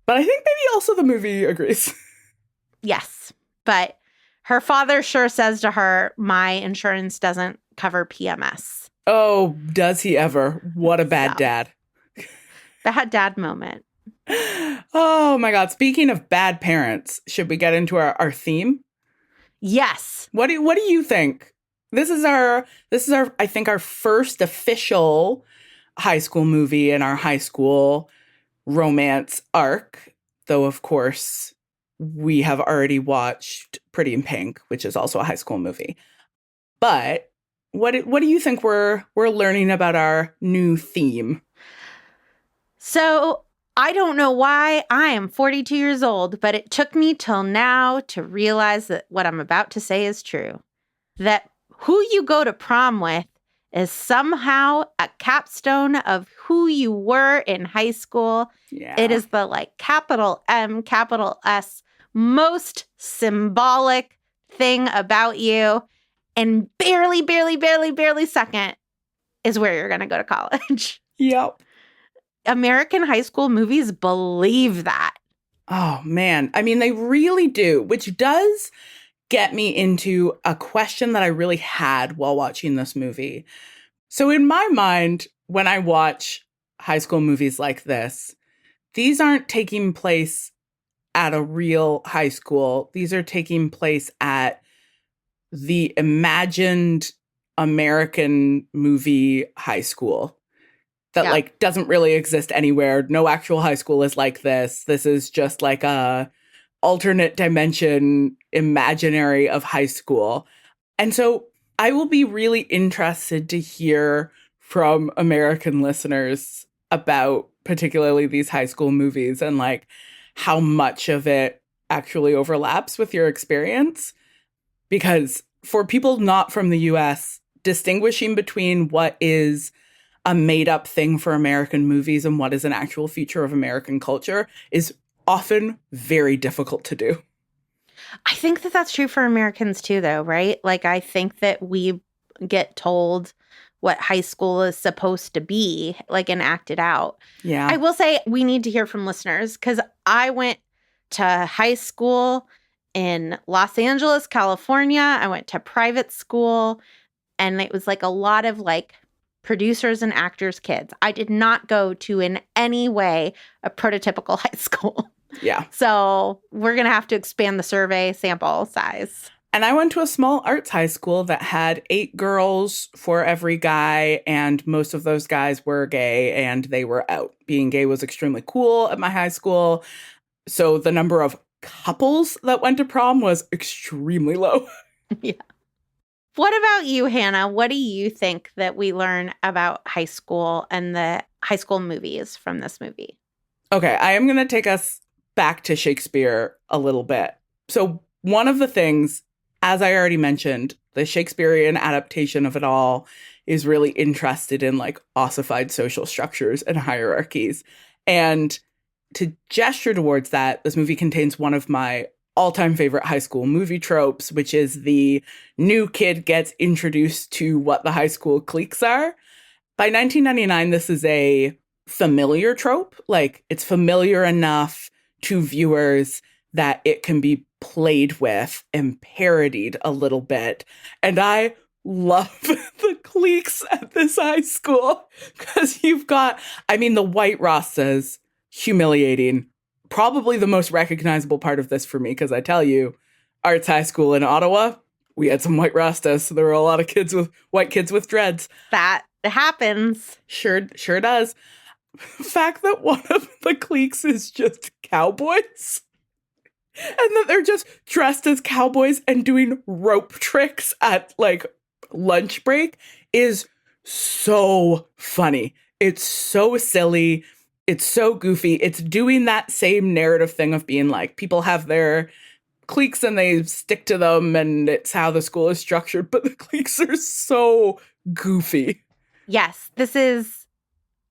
But I think maybe also the movie agrees.
Yes. But her father sure says to her, my insurance doesn't cover PMS.
Oh, does he ever? What a bad dad.
Bad dad moment.
Oh my God. Speaking of bad parents, should we get into our theme?
Yes.
What do you think? This is our I think our first official high school movie in our high school romance arc. Though of course we have already watched Pretty in Pink, which is also a high school movie. But what do you think we're learning about our new theme?
So I don't know why I am 42 years old, but it took me till now to realize that what I'm about to say is true. That who you go to prom with is somehow a capstone of who you were in high school.
Yeah.
It is the like capital M, capital S, most symbolic thing about you. And barely second is where you're going to go to college.
Yep.
American high school movies believe that.
Oh, man. I mean, they really do, which does get me into a question that I really had while watching this movie. So in my mind, when I watch high school movies like this, these aren't taking place at a real high school. These are taking place at the imagined American movie high school that like doesn't really exist anywhere. No actual high school is like this. This is just like a alternate dimension imaginary of high school. And so I will be really interested to hear from American listeners about particularly these high school movies and like how much of it actually overlaps with your experience. Because for people not from the US, distinguishing between what is a made-up thing for American movies and what is an actual feature of American culture is often very difficult to do.
I think that that's true for Americans too, though, right? Like, I think that we get told what high school is supposed to be, like, and acted out.
Yeah.
I will say we need to hear from listeners, because I went to high school in Los Angeles, California. I went to private school, and it was like a lot of like producers and actors' kids. I did not go to in any way a prototypical high school.
Yeah.
So we're going to have to expand the survey sample size.
And I went to a small arts high school that had 8 girls for every guy, and most of those guys were gay and they were out. Being gay was extremely cool at my high school. So the number of couples that went to prom was extremely low.
Yeah. What about you, Hannah? What do you think that we learn about high school and the high school movies from this movie?
Okay, I am going to take us back to Shakespeare a little bit. So one of the things, as I already mentioned, the Shakespearean adaptation of it all is really interested in like ossified social structures and hierarchies. And to gesture towards that, this movie contains one of my all-time favorite high school movie tropes, which is the new kid gets introduced to what the high school cliques are. By 1999, this is a familiar trope. Like, it's familiar enough to viewers that it can be played with and parodied a little bit. And I love the cliques at this high school because you've got, I mean, the white Rastas, humiliating. Probably the most recognizable part of this for me, because I tell you, Arts High School in Ottawa, we had some white Rastas. So there were a lot of white kids with dreads.
That happens.
Sure does. The fact that one of the cliques is just cowboys and that they're just dressed as cowboys and doing rope tricks at like lunch break is so funny. It's so silly. It's so goofy. It's doing that same narrative thing of being like, people have their cliques and they stick to them and it's how the school is structured, but the cliques are so goofy.
Yes, this is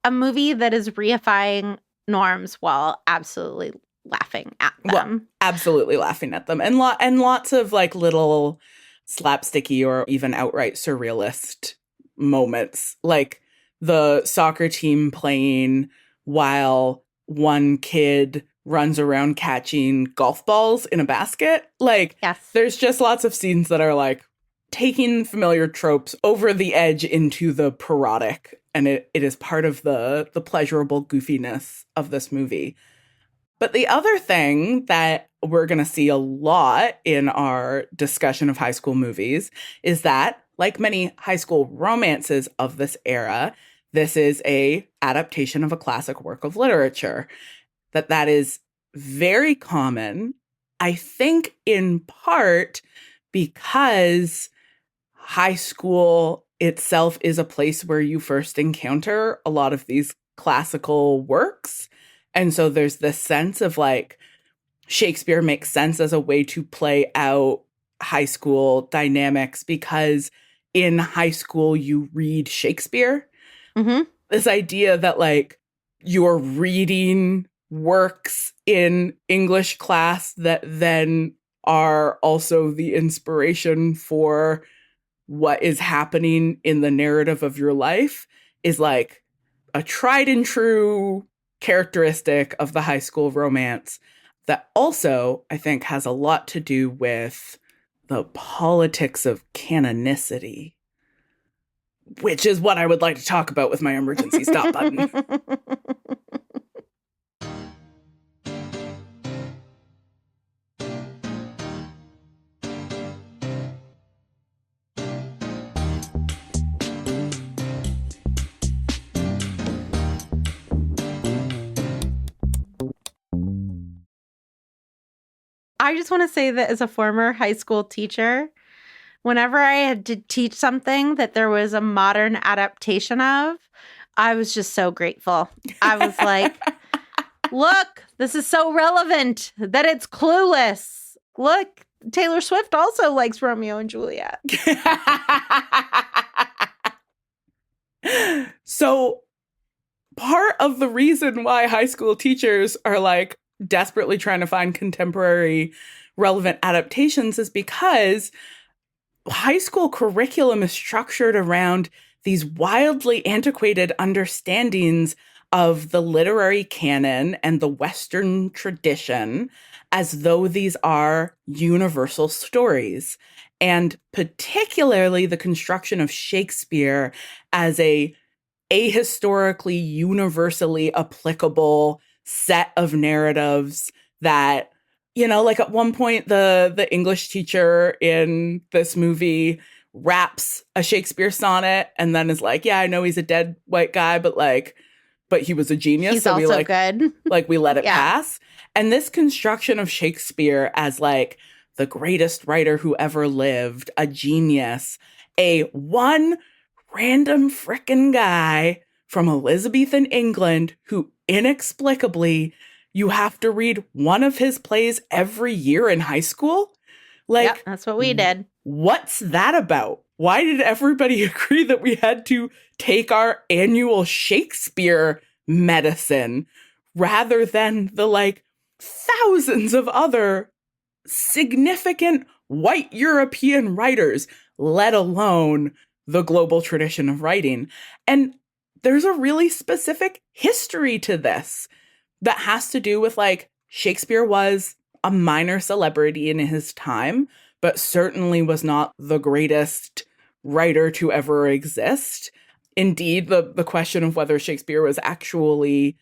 a movie that is reifying norms while absolutely laughing at them.
Well, absolutely laughing at them. And lots of like little slapsticky or even outright surrealist moments. Like the soccer team playing while one kid runs around catching golf balls in a basket. Like,
yes.
There's just lots of scenes that are like taking familiar tropes over the edge into the parodic. And it is part of the pleasurable goofiness of this movie. But the other thing that we're going to see a lot in our discussion of high school movies is that, like many high school romances of this era, this is a adaptation of a classic work of literature. That is very common, I think, in part because high school itself is a place where you first encounter a lot of these classical works. And so there's this sense of like Shakespeare makes sense as a way to play out high school dynamics because in high school you read Shakespeare.
Mm-hmm.
This idea that like you're reading works in English class that then are also the inspiration for what is happening in the narrative of your life is like a tried and true characteristic of the high school romance that also, I think, has a lot to do with the politics of canonicity, which is what I would like to talk about with my emergency stop button.
I just want to say that as a former high school teacher, whenever I had to teach something that there was a modern adaptation of, I was just so grateful. I was like, look, this is so relevant that it's Clueless. Look, Taylor Swift also likes Romeo and Juliet.
So part of the reason why high school teachers are like desperately trying to find contemporary relevant adaptations is because high school curriculum is structured around these wildly antiquated understandings of the literary canon and the Western tradition as though these are universal stories. And particularly the construction of Shakespeare as a ahistorically, universally applicable set of narratives that, you know, like at one point the English teacher in this movie raps a Shakespeare sonnet and then is like, yeah, I know he's a dead white guy, but he was a genius.
He's
so
also
we like,
good.
Like we let it
Yeah.
pass. And this construction of Shakespeare as like the greatest writer who ever lived, a genius, a one random frickin' guy from Elizabethan England who inexplicably you have to read one of his plays every year in high school. Like,
Yep, that's what we did.
What's that about? Why did everybody agree that we had to take our annual Shakespeare medicine rather than the like thousands of other significant white European writers, let alone the global tradition of writing. And there's a really specific history to this that has to do with, like, Shakespeare was a minor celebrity in his time, but certainly was not the greatest writer to ever exist. Indeed, the question of whether Shakespeare was actually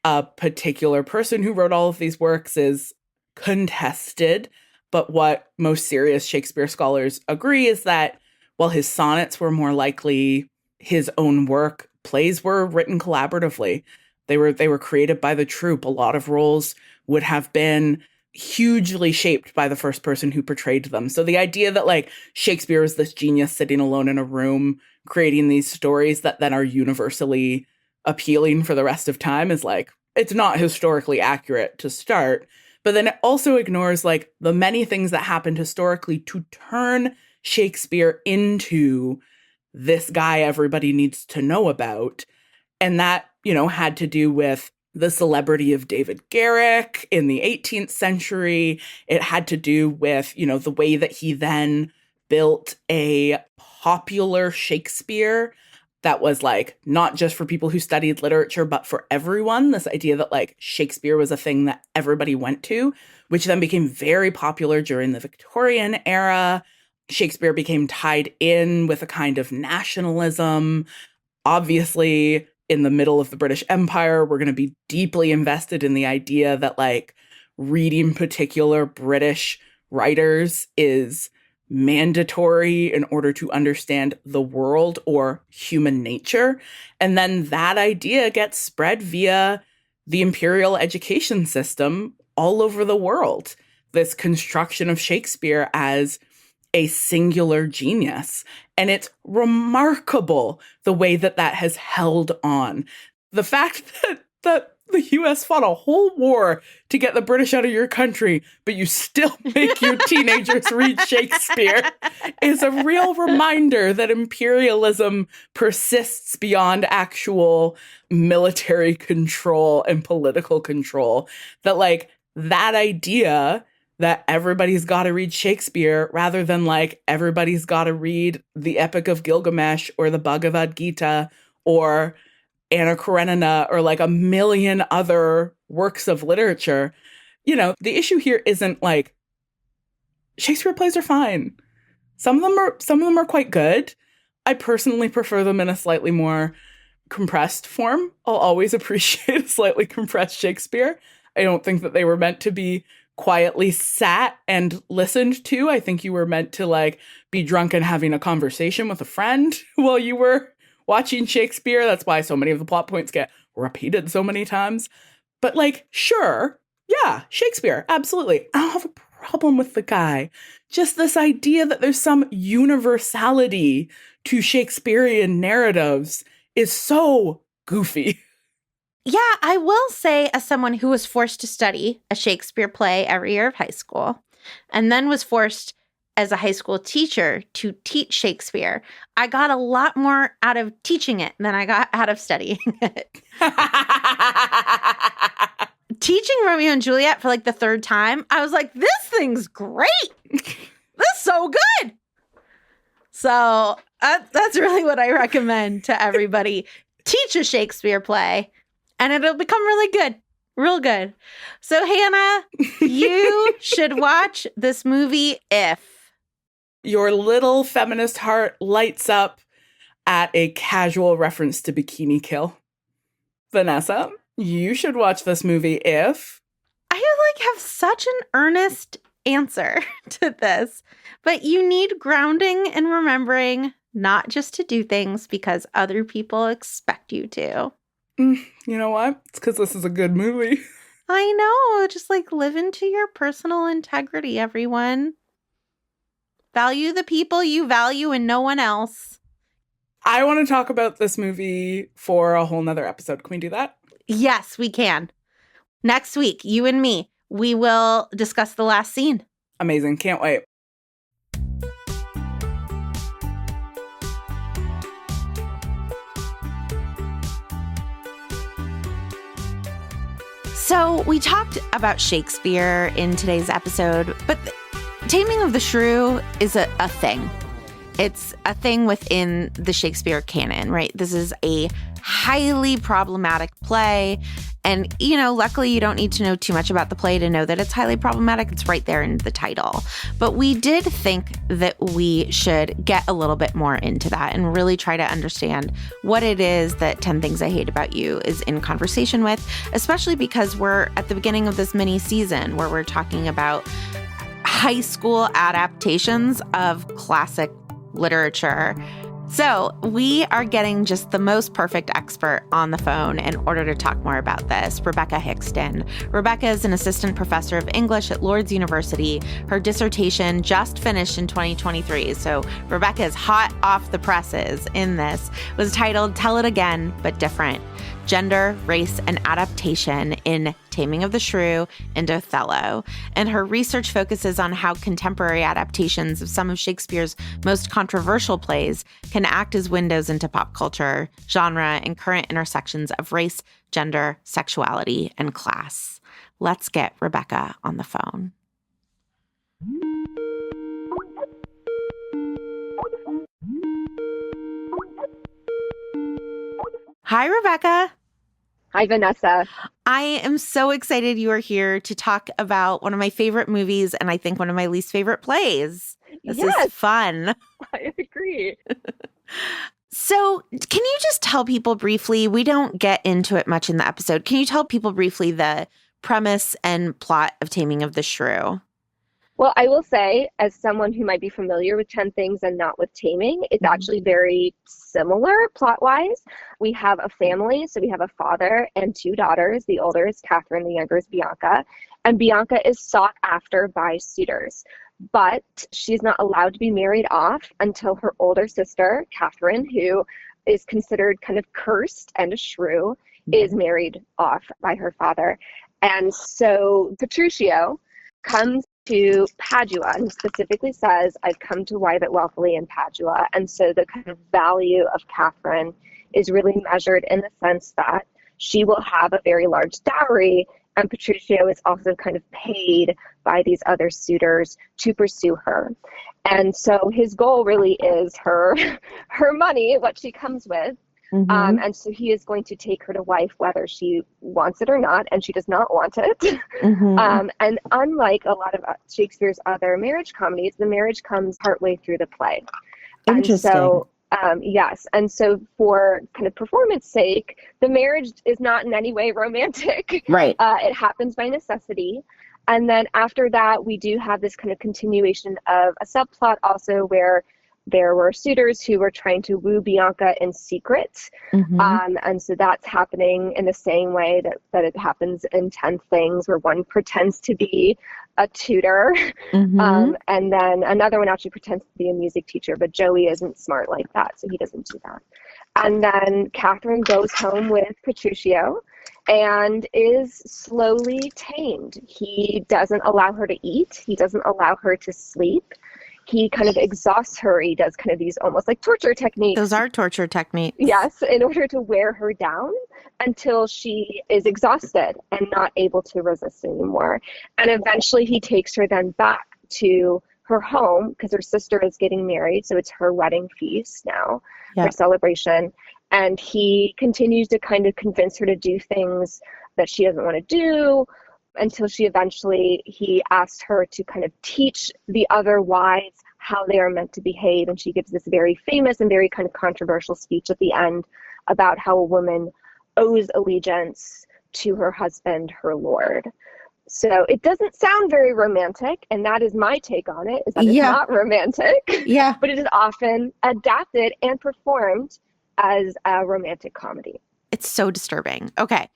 a particular person who wrote all of these works is contested. But what most serious Shakespeare scholars agree is that while his sonnets were more likely his own work, plays were written collaboratively. They were created by the troupe. A lot of roles would have been hugely shaped by the first person who portrayed them. So the idea that, like, Shakespeare is this genius sitting alone in a room creating these stories that then are universally appealing for the rest of time is, like, it's not historically accurate to start. But then it also ignores, like, the many things that happened historically to turn Shakespeare into this guy everybody needs to know about. And that, you know, had to do with the celebrity of David Garrick in the 18th century. It had to do with, you know, the way that he then built a popular Shakespeare that was, like, not just for people who studied literature, but for everyone. This idea that, like, Shakespeare was a thing that everybody went to, which then became very popular during the Victorian era. Shakespeare became tied in with a kind of nationalism. Obviously, in the middle of the British Empire, we're going to be deeply invested in the idea that, like, reading particular British writers is mandatory in order to understand the world or human nature. And then that idea gets spread via the imperial education system all over the world. This construction of Shakespeare as a singular genius. And it's remarkable the way that that has held on. The fact that the US fought a whole war to get the British out of your country, but you still make your teenagers read Shakespeare is a real reminder that imperialism persists beyond actual military control and political control. That, like, that idea that everybody's got to read Shakespeare rather than, like, everybody's got to read the Epic of Gilgamesh or the Bhagavad Gita or Anna Karenina or, like, a million other works of literature. You know, the issue here isn't, like, Shakespeare plays are fine. Some of them are quite good. I personally prefer them in a slightly more compressed form. I'll always appreciate a slightly compressed Shakespeare. I don't think that they were meant to be quietly sat and listened to. I think you were meant to, like, be drunk and having a conversation with a friend while you were watching Shakespeare. That's why so many of the plot points get repeated so many times. But, like, sure, yeah, Shakespeare, absolutely. I don't have a problem with the guy. Just this idea that there's some universality to Shakespearean narratives is so goofy.
Yeah, I will say, as someone who was forced to study a Shakespeare play every year of high school, and then was forced as a high school teacher to teach Shakespeare, I got a lot more out of teaching it than I got out of studying it. Teaching Romeo and Juliet for, like, the third time, I was like, this thing's great. This is so good. So that's really what I recommend to everybody. Teach a Shakespeare play. And it'll become really good. Real good. So, Hannah, you should watch this movie if
your little feminist heart lights up at a casual reference to Bikini Kill. Vanessa, you should watch this movie if
I, like, have such an earnest answer to this, but you need grounding and remembering not just to do things because other people expect you to.
You know what? It's because this is a good movie.
I know. Just, like, live into your personal integrity, everyone. Value the people you value and no one else.
I want to talk about this movie for a whole nother episode. Can we do that?
Yes, we can. Next week, you and me, we will discuss the last scene.
Amazing. Can't wait.
So, So we talked about Shakespeare in today's episode, but Taming of the Shrew is a thing. It's a thing within the Shakespeare canon, right? This is a highly problematic play. And, luckily you don't need to know too much about the play to know that it's highly problematic. It's right there in the title. But we did think that we should get a little bit more into that and really try to understand what it is that 10 Things I Hate About You is in conversation with, especially because we're at the beginning of this mini season where we're talking about high school adaptations of classic literature. So we are getting just the most perfect expert on the phone in order to talk more about this, Rebecca Hixon. Rebecca is an assistant professor of English at Lord's University. Her dissertation just finished in 2023, so Rebecca is hot off the presses in this. It was titled Tell It Again, But Different: Gender, Race, and Adaptation in Taming of the Shrew and Othello. And her research focuses on how contemporary adaptations of some of Shakespeare's most controversial plays can act as windows into pop culture, genre, and current intersections of race, gender, sexuality, and class. Let's get Rebecca on the phone. Hi, Rebecca.
Hi, Vanessa.
I am so excited you are here to talk about one of my favorite movies and I think one of my least favorite plays. This is fun.
I agree.
So can you just tell people briefly, we don't get into it much in the episode, can you tell people briefly the premise and plot of Taming of the Shrew?
Well, I will say, as someone who might be familiar with 10 Things and not with Taming, it's actually very similar plot-wise. We have a family, so we have a father and 2 daughters. The older is Catherine, the younger is Bianca. And Bianca is sought after by suitors, but she's not allowed to be married off until her older sister, Catherine, who is considered kind of cursed and a shrew, is married off by her father. And so Petruchio comes to Padua and specifically says, I've come to wive it wealthily in Padua. And so the kind of value of Catherine is really measured in the sense that she will have a very large dowry, and Petruchio is also kind of paid by these other suitors to pursue her. And so his goal really is her money, what she comes with.
Mm-hmm.
And so he is going to take her to wife whether she wants it or not, and she does not want it.
Mm-hmm.
And unlike a lot of Shakespeare's other marriage comedies, the marriage comes partway through the play.
Interesting.
And so, yes. And so for kind of performance sake, the marriage is not in any way romantic.
Right.
It happens by necessity. And then after that, we do have this kind of continuation of a subplot also where there were suitors who were trying to woo Bianca in secret.
Mm-hmm.
And so that's happening in the same way that it happens in 10 Things, where one pretends to be a tutor.
Mm-hmm.
And then another one actually pretends to be a music teacher, but Joey isn't smart like that, so he doesn't do that. And then Catherine goes home with Petruchio and is slowly tamed. He doesn't allow her to eat. He doesn't allow her to sleep. He kind of exhausts her. He does kind of these almost like torture techniques.
Those are torture techniques.
Yes, in order to wear her down until she is exhausted and not able to resist anymore. And eventually he takes her then back to her home because her sister is getting married. So it's her wedding feast now, her celebration. And he continues to kind of convince her to do things that she doesn't want to do, until he asked her to kind of teach the other wives how they are meant to behave. And she gives this very famous and very kind of controversial speech at the end about how a woman owes allegiance to her husband, her lord. So it doesn't sound very romantic, and that is my take on it, is that it's not romantic, but it is often adapted and performed as a romantic comedy.
It's so disturbing. Okay.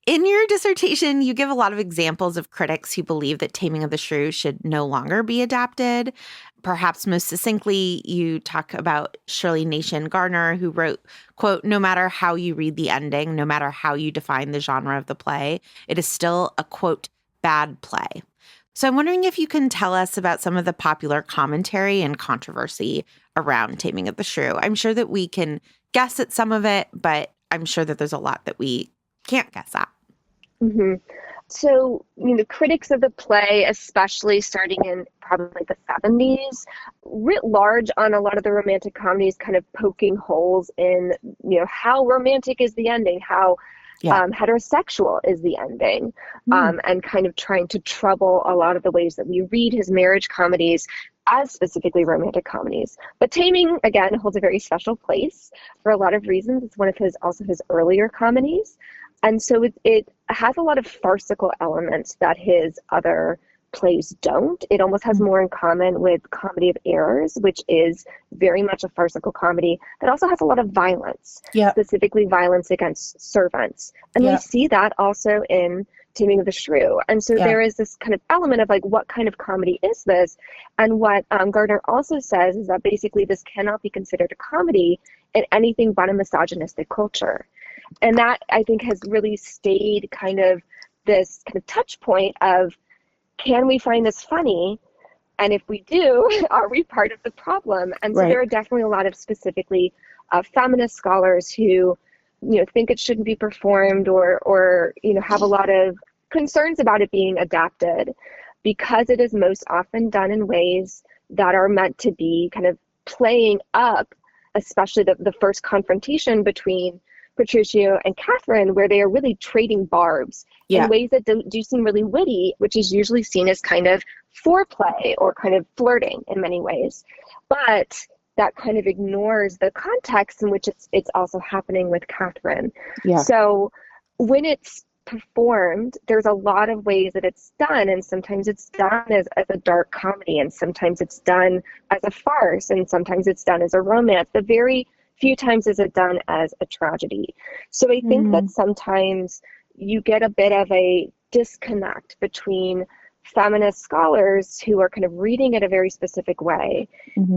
In your dissertation, you give a lot of examples of critics who believe that Taming of the Shrew should no longer be adapted. Perhaps most succinctly, you talk about Shirley Nation Gardner, who wrote, quote, "No matter how you read the ending, no matter how you define the genre of the play, it is still a, quote, bad play." So I'm wondering if you can tell us about some of the popular commentary and controversy around Taming of the Shrew. I'm sure that we can guess at some of it, but I'm sure that there's a lot that we can't guess at.
Mm-hmm. So, critics of the play, especially starting in probably the 70s, writ large on a lot of the romantic comedies, kind of poking holes in, how romantic is the ending, how heterosexual is the ending, and kind of trying to trouble a lot of the ways that we read his marriage comedies as specifically romantic comedies. But Taming, again, holds a very special place for a lot of reasons. It's one of his earlier comedies. And so it has a lot of farcical elements that his other plays don't. It almost has more in common with Comedy of Errors, which is very much a farcical comedy that also has a lot of violence, specifically violence against servants. And we see that also in Taming of the Shrew. And so there is this kind of element of like, what kind of comedy is this? And what Gardner also says is that basically this cannot be considered a comedy in anything but a misogynistic culture. And that, I think, has really stayed kind of this kind of touch point of, can we find this funny? And if we do, are we part of the problem? And so there are definitely a lot of specifically feminist scholars who, think it shouldn't be performed or have a lot of concerns about it being adapted, because it is most often done in ways that are meant to be kind of playing up, especially the first confrontation between Petruchio and Catherine, where they are really trading barbs in ways that do seem really witty, which is usually seen as kind of foreplay or kind of flirting in many ways. But that kind of ignores the context in which it's also happening with Catherine. So when it's performed, there's a lot of ways that it's done, and sometimes it's done as a dark comedy, and sometimes it's done as a farce, and sometimes it's done as a romance. The very few times is it done as a tragedy. So I think that sometimes you get a bit of a disconnect between feminist scholars who are kind of reading it a very specific way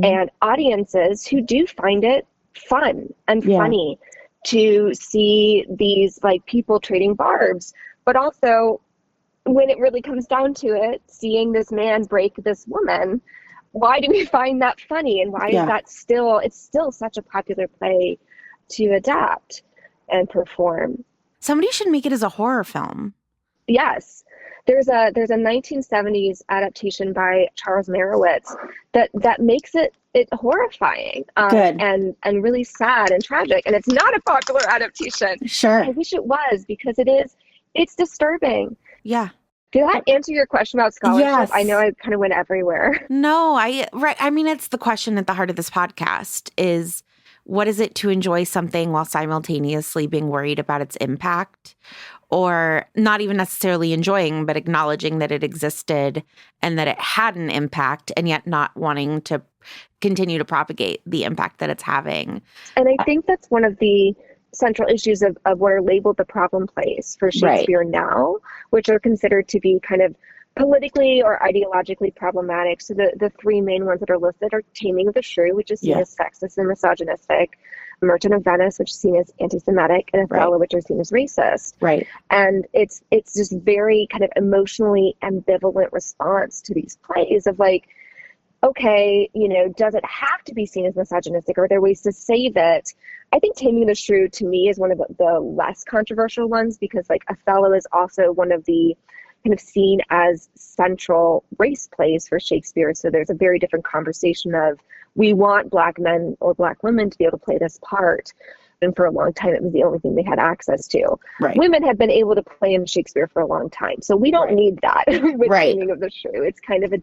and audiences who do find it fun and funny to see these like people trading barbs, but also when it really comes down to it, seeing this man break this woman, why do we find that funny? And why is that it's still such a popular play to adapt and perform?
Somebody should make it as a horror film.
Yes. There's a 1970s adaptation by Charles Merowitz that makes it horrifying and really sad and tragic. And it's not a popular adaptation.
Sure.
I wish it was, because it's disturbing.
Yeah.
Did that answer your question about scholarship?
Yes.
I know I kind of went everywhere.
No, I mean, it's the question at the heart of this podcast is, what is it to enjoy something while simultaneously being worried about its impact, or not even necessarily enjoying, but acknowledging that it existed and that it had an impact, and yet not wanting to continue to propagate the impact that it's having.
And I think that's one of the central issues of what are labeled the problem plays for Shakespeare now, which are considered to be kind of politically or ideologically problematic. So the three main ones that are listed are Taming of the Shrew, which is seen as sexist and misogynistic, Merchant of Venice, which is seen as anti-Semitic, and Othello, which are seen as racist.
Right.
And it's just very kind of emotionally ambivalent response to these plays of like, okay, does it have to be seen as misogynistic? Or are there ways to save it? I think Taming the Shrew, to me, is one of the less controversial ones, because like Othello is also one of the kind of seen as central race plays for Shakespeare. So there's a very different conversation of, we want Black men or Black women to be able to play this part. And for a long time, it was the only thing they had access to.
Right.
Women have been able to play in Shakespeare for a long time. So we don't need that with Taming of the Shrew. It's kind of a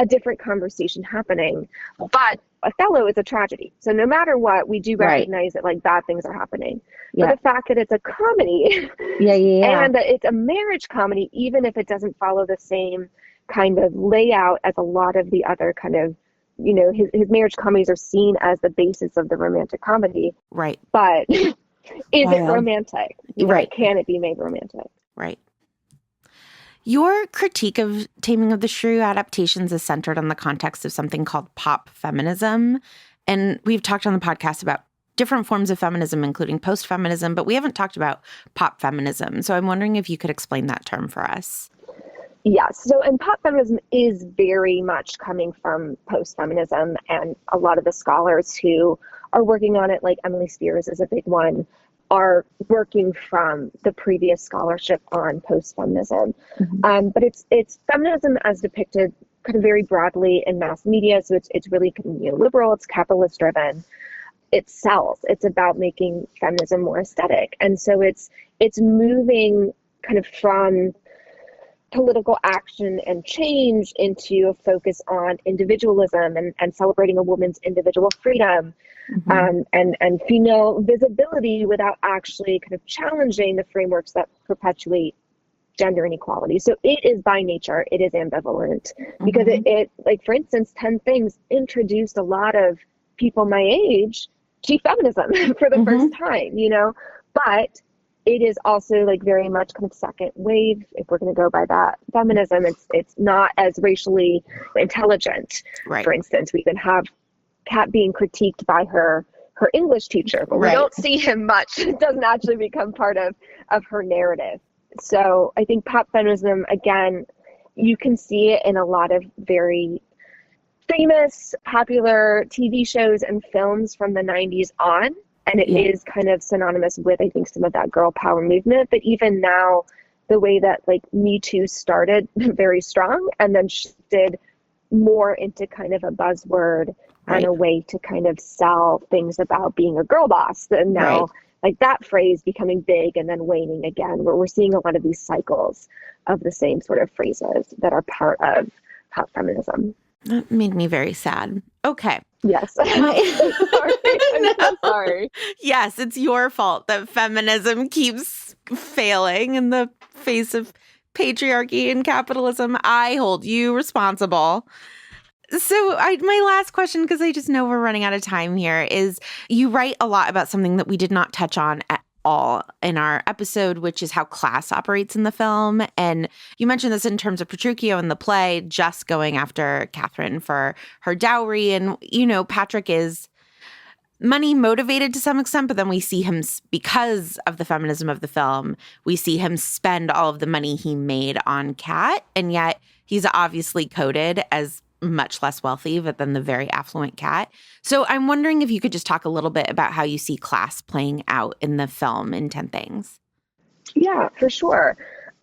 different conversation happening. But Othello is a tragedy. So no matter what, we do recognize that like bad things are happening. But the fact that it's a comedy and that it's a marriage comedy, even if it doesn't follow the same kind of layout as a lot of the other kind of, his marriage comedies are seen as the basis of the romantic comedy.
Right.
But is it romantic? Can it be made romantic?
Right. Your critique of Taming of the Shrew adaptations is centered on the context of something called pop feminism. And we've talked on the podcast about different forms of feminism, including post-feminism, but we haven't talked about pop feminism. So I'm wondering if you could explain that term for us.
Yes. So, and pop feminism is very much coming from post-feminism, and a lot of the scholars who are working on it, like Emily Spears is a big one, are working from the previous scholarship on post-feminism. But it's feminism as depicted kind of very broadly in mass media. So it's really kind of neoliberal, it's capitalist driven. It sells. It's about making feminism more aesthetic. And so it's moving kind of from political action and change into a focus on individualism and celebrating a woman's individual freedom and female visibility without actually kind of challenging the frameworks that perpetuate gender inequality. So it is by nature, it is ambivalent because it like, for instance, 10 Things introduced a lot of people my age to feminism for the first time, you know, but it is also like very much kind of second wave, if we're going to go by that feminism. It's not as racially intelligent.
Right.
For instance, we even have Kat being critiqued by her English teacher, but we don't see him much. It doesn't actually become part of her narrative. So I think pop feminism, again, you can see it in a lot of very famous, popular TV shows and films from the 90s on. And it is kind of synonymous with, I think, some of that girl power movement. But even now, the way that like Me Too started very strong and then shifted more into kind of a buzzword and a way to kind of sell things about being a girl boss. And now like that phrase becoming big and then waning again, where we're seeing a lot of these cycles of the same sort of phrases that are part of pop feminism.
That made me very sad. Okay.
Yes. Sorry. I'm so sorry.
Yes, it's your fault that feminism keeps failing in the face of patriarchy and capitalism. I hold you responsible. So my last question, because I just know we're running out of time here, is you write a lot about something that we did not touch on at all in our episode, which is how class operates in the film. And you mentioned this in terms of Petruchio in the play, just going after Catherine for her dowry. And, you know, Patrick is money motivated to some extent, but then we see him, because of the feminism of the film, we see him spend all of the money he made on Kat. And yet he's obviously coded as much less wealthy than the very affluent Kat. So I'm wondering if you could just talk a little bit about how you see class playing out in the film in 10 Things.
Yeah, for sure.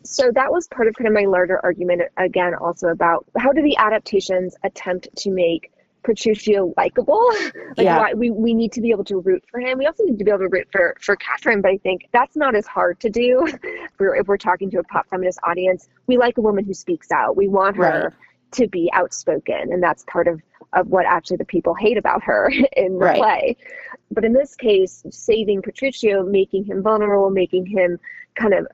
So that was part of kind of my larger argument, again, also about how do the adaptations attempt to make Petruchio likable? Why we need to be able to root for him. We also need to be able to root for Catherine, but I think that's not as hard to do. If we're talking to a pop feminist audience, we like a woman who speaks out. We want her to be outspoken, and that's part of what actually the people hate about her in the play. But in this case, saving Petruchio, making him vulnerable, making him kind of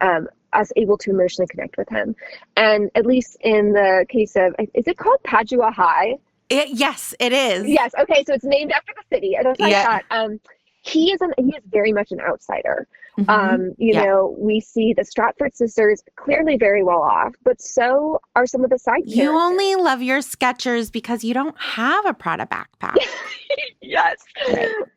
us able to emotionally connect with him. And at least in the case of, is it called Padua High?
Yes, it is.
Yes. Okay. So it's named after the city. And I thought he is very much an outsider. You know, we see the Stratford sisters clearly very well off, but so are some of the side characters.
You only love your Skechers because you don't have a Prada backpack.
Yes.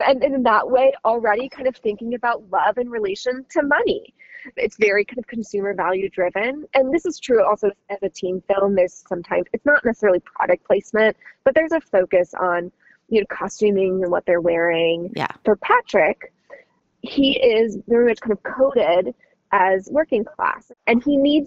And in that way, already kind of thinking about love in relation to money. It's very kind of consumer value driven. And this is true also as a teen film. There's sometimes, it's not necessarily product placement, but there's a focus on, you know, costuming and what they're wearing.
Yeah.
For Patrick, he is very much kind of coded as working class, and he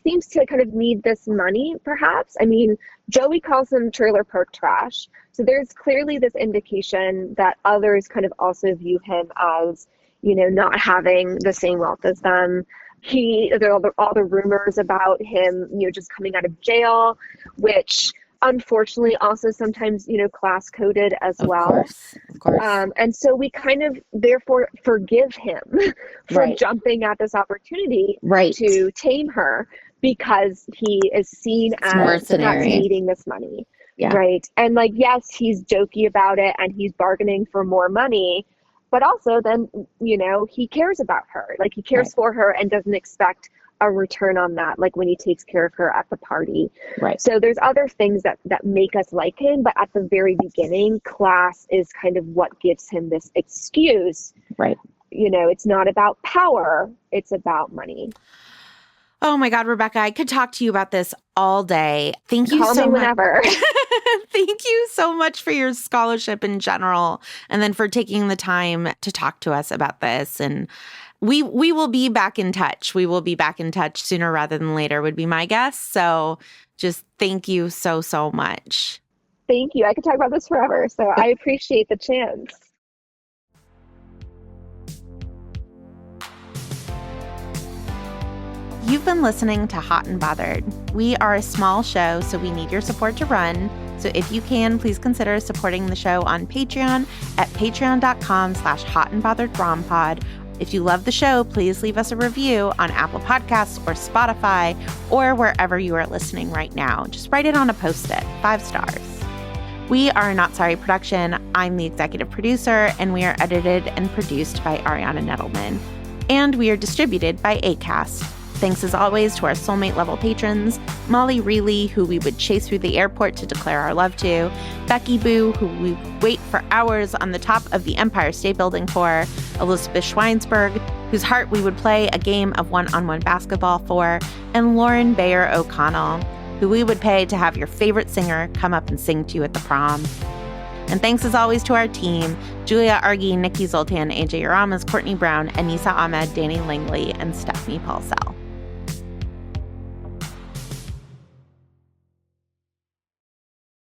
seems to kind of need this money, perhaps. I mean, Joey calls him trailer park trash. So there's clearly this indication that others kind of also view him as, you know, not having the same wealth as them. There are all the rumors about him, you know, just coming out of jail, which unfortunately also sometimes, you know, class coded as well.
Of course.
And so we kind of therefore forgive him for jumping at this opportunity to tame her, because he is seen as not needing this money. Right. And like, yes, he's jokey about it and he's bargaining for more money, but also then, you know, he cares about her. Like, he cares for her and doesn't expect a return on that, like when he takes care of her at the party. So there's other things that make us like him, but at the very beginning, class is kind of what gives him this excuse. You know, it's not about power, it's about money.
Oh my God, Rebecca, I could talk to you about this all day. Thank you
Call
so
me
much.
whenever.
Thank you so much for your scholarship in general, and then for taking the time to talk to us about this. And we will be back in touch. We will be back in touch sooner rather than later would be my guess. So just thank you so, so much.
Thank you. I could talk about this forever, so I appreciate the chance.
You've been listening to Hot and Bothered. We are a small show, so we need your support to run. So if you can, please consider supporting the show on Patreon at patreon.com/hotandbotheredrompod. If you love the show, please leave us a review on Apple Podcasts or Spotify or wherever you are listening right now. Just write it on a Post-it, 5 stars. We are a Not Sorry production. I'm the executive producer, and we are edited and produced by Ariana Nettleman. And we are distributed by Acast. Thanks as always to our soulmate level patrons, Molly Reilly, who we would chase through the airport to declare our love to, Becky Boo, who we wait for hours on the top of the Empire State Building for, Elizabeth Schweinsberg, whose heart we would play a game of one-on-one basketball for, and Lauren Bayer O'Connell, who we would pay to have your favorite singer come up and sing to you at the prom. And thanks as always to our team, Julia Argy, Nikki Zoltan, AJ Uramas, Courtney Brown, Anissa Ahmed, Danny Langley, and Stephanie Paulsell.